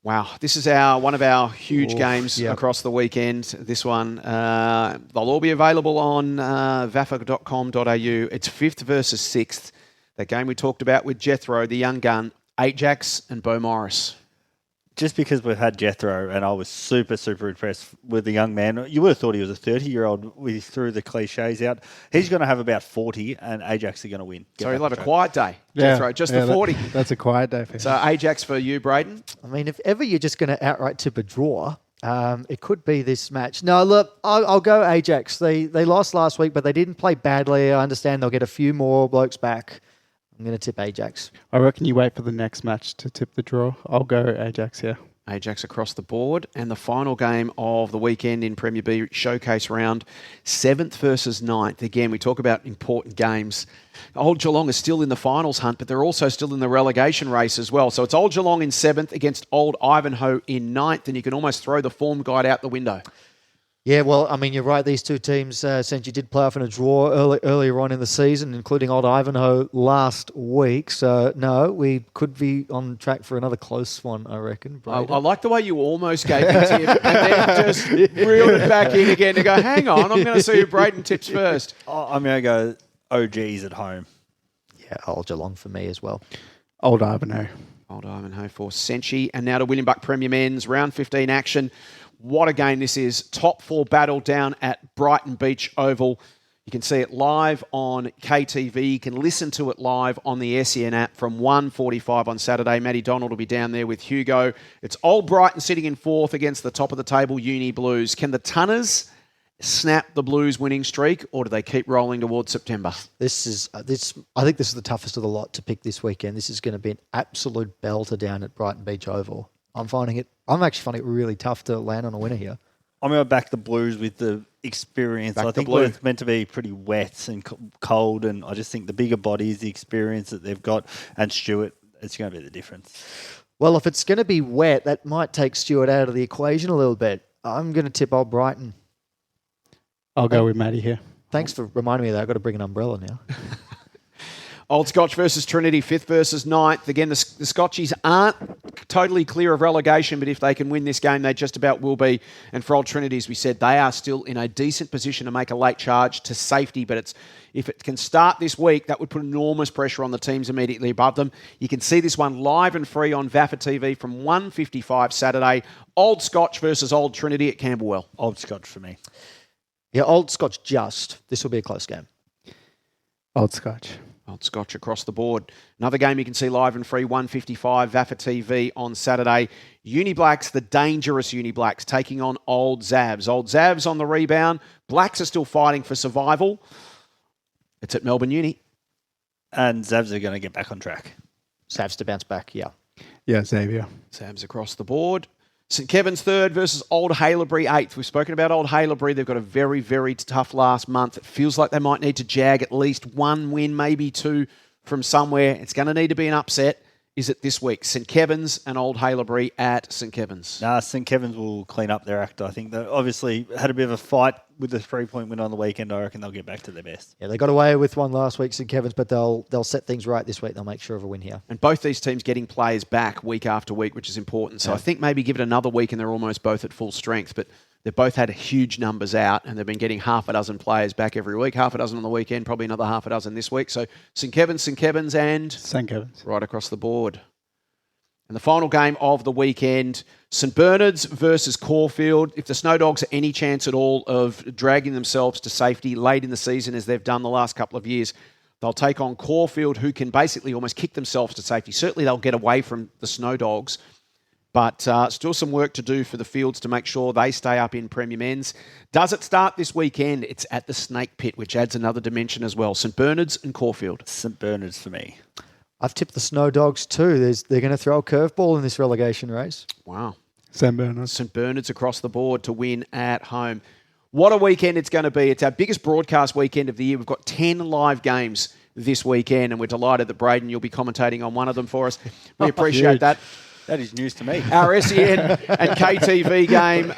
Wow, this is one of our huge games across the weekend. This one, they'll all be available on vafa.com.au. It's 5th versus 6th. That game we talked about with Jethro, the young gun, AJAX and Beaumaris. Just because we've had Jethro, and I was super, super impressed with the young man. You would have thought he was a 30-year-old. We threw the cliches out. He's going to have about 40, and AJAX are going to win. So he'll have a quiet day, Jethro, just the 40. That's a quiet day for him. So AJAX for you, Brayden? I mean, if ever you're just going to outright tip a draw, it could be this match. No, look, I'll go AJAX. They lost last week, but they didn't play badly. I understand they'll get a few more blokes back. I'm going to tip AJAX. I reckon you wait for the next match to tip the draw. I'll go AJAX, yeah. AJAX across the board. And the final game of the weekend in Premier B Showcase round, 7th versus 9th. Again, we talk about important games. Old Geelong is still in the finals hunt, but they're also still in the relegation race as well. So it's Old Geelong in 7th against Old Ivanhoe in 9th, and you can almost throw the form guide out the window. Yeah, well, I mean, you're right. These two teams, since you did play off in a draw earlier on in the season, including Old Ivanhoe last week. So, no, we could be on track for another close one, I reckon. I like the way you almost gave the tip and then just reeled it back in again to go, hang on, I'm going to see who Brayden tips first. I'm going to go OGs at home. Yeah, Old Geelong for me as well. Old Ivanhoe. Old Ivanhoe for Senchi. And now to William Buck Premier Men's round 15 action. What a game this is. Top 4 battle down at Brighton Beach Oval. You can see it live on KTV. You can listen to it live on the SEN app from 1:45 on Saturday. Matty Donald will be down there with Hugo. It's Old Brighton sitting in 4th against the top of the table Uni Blues. Can the Tunners snap the Blues winning streak, or do they keep rolling towards September? I think this is the toughest of the lot to pick this weekend. This is going to be an absolute belter down at Brighton Beach Oval. I'm actually finding it really tough to land on a winner here. I'm going to back the Blues with the experience. I think it's meant to be pretty wet and cold, and I just think the bigger bodies, the experience that they've got, and Stewart, it's going to be the difference. Well, if it's going to be wet, that might take Stewart out of the equation a little bit. I'm going to tip Old Brighton. I'll go with Matty here. Thanks for reminding me that I've got to bring an umbrella now. Old Scotch versus Trinity, 5th versus 9th. Again, the Scotchies aren't totally clear of relegation, but if they can win this game, they just about will be. And for Old Trinity, as we said, they are still in a decent position to make a late charge to safety. But if it can start this week, that would put enormous pressure on the teams immediately above them. You can see this one live and free on VAFA TV from 1:55 Saturday. Old Scotch versus Old Trinity at Camberwell. Old Scotch for me. Yeah, Old Scotch just. This will be a close game. Old Scotch. Old Scotch across the board. Another game you can see live and free, 1:55, VAFA TV on Saturday. Uni Blacks, the dangerous Uni Blacks, taking on Old Zabs. Old Zabs on the rebound. Blacks are still fighting for survival. It's at Melbourne Uni. And Zabs are going to get back on track. Zabs to bounce back, yeah. Yeah, Xavier. Zabs across the board. St Kevin's 3rd versus Old Haileybury 8th. We've spoken about Old Haileybury. They've got a very, very tough last month. It feels like they might need to jag at least one win, maybe two from somewhere. It's going to need to be an upset. Is it this week? St Kevin's and Old Haileybury at St Kevin's. St Kevin's will clean up their act, I think. They obviously had a bit of a fight with the 3-point win on the weekend. I reckon they'll get back to their best. Yeah, they got away with one last week, St Kevin's, but they'll set things right this week. They'll make sure of a win here. And both these teams getting players back week after week, which is important. So I think maybe give it another week and they're almost both at full strength. But they've both had huge numbers out and they've been getting half a dozen players back every week. Half a dozen on the weekend, probably another half a dozen this week. So St Kevin's and... St Kevin's. Right across the board. And the final game of the weekend, St Bernard's versus Caulfield. If the Snow Dogs are any chance at all of dragging themselves to safety late in the season, as they've done the last couple of years, they'll take on Caulfield, who can basically almost kick themselves to safety. Certainly they'll get away from the Snow Dogs, but still some work to do for the Fields to make sure they stay up in Premier Men's. Does it start this weekend? It's at the Snake Pit, which adds another dimension as well. St Bernard's and Caulfield. St Bernard's for me. I've tipped the Snow Dogs too. They're going to throw a curveball in this relegation race. Wow. St Bernard's. St Bernard's across the board to win at home. What a weekend it's going to be. It's our biggest broadcast weekend of the year. We've got 10 live games this weekend, and we're delighted that Brayden, you'll be commentating on one of them for us. We appreciate that. That is news to me. Our SEN and KTV game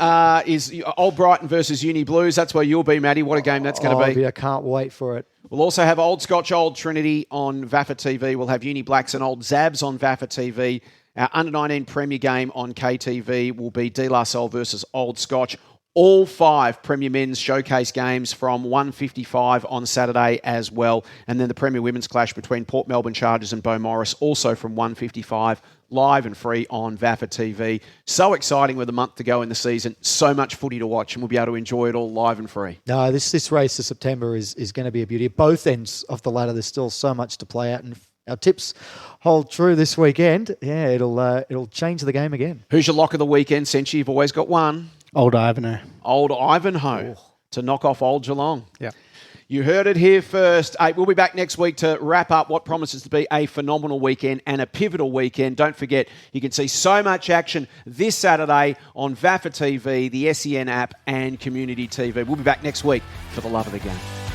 is Old Brighton versus Uni Blues. That's where you'll be, Matty. What a game that's going to be. I can't wait for it. We'll also have Old Scotch, Old Trinity on VAFA TV. We'll have Uni Blacks and Old Zabs on VAFA TV. Our Under-19 Premier game on KTV will be De La Salle versus Old Scotch. All 5 Premier Men's Showcase games from 1:55 on Saturday as well. And then the Premier Women's Clash between Port Melbourne Chargers and Beaumaris, also from 1:55, live and free on VAFA TV. So exciting with a month to go in the season. So much footy to watch, and we'll be able to enjoy it all live and free. No, this race to September is going to be a beauty. Both ends of the ladder, there's still so much to play out, and our tips hold true this weekend. Yeah, it'll change the game again. Who's your lock of the weekend, Senchi? You've always got one. Old Ivanhoe. Old Ivanhoe to knock off Old Geelong. Yeah. You heard it here first. We'll be back next week to wrap up what promises to be a phenomenal weekend and a pivotal weekend. Don't forget, you can see so much action this Saturday on VAFA TV, the SEN app, and Community TV. We'll be back next week for the love of the game.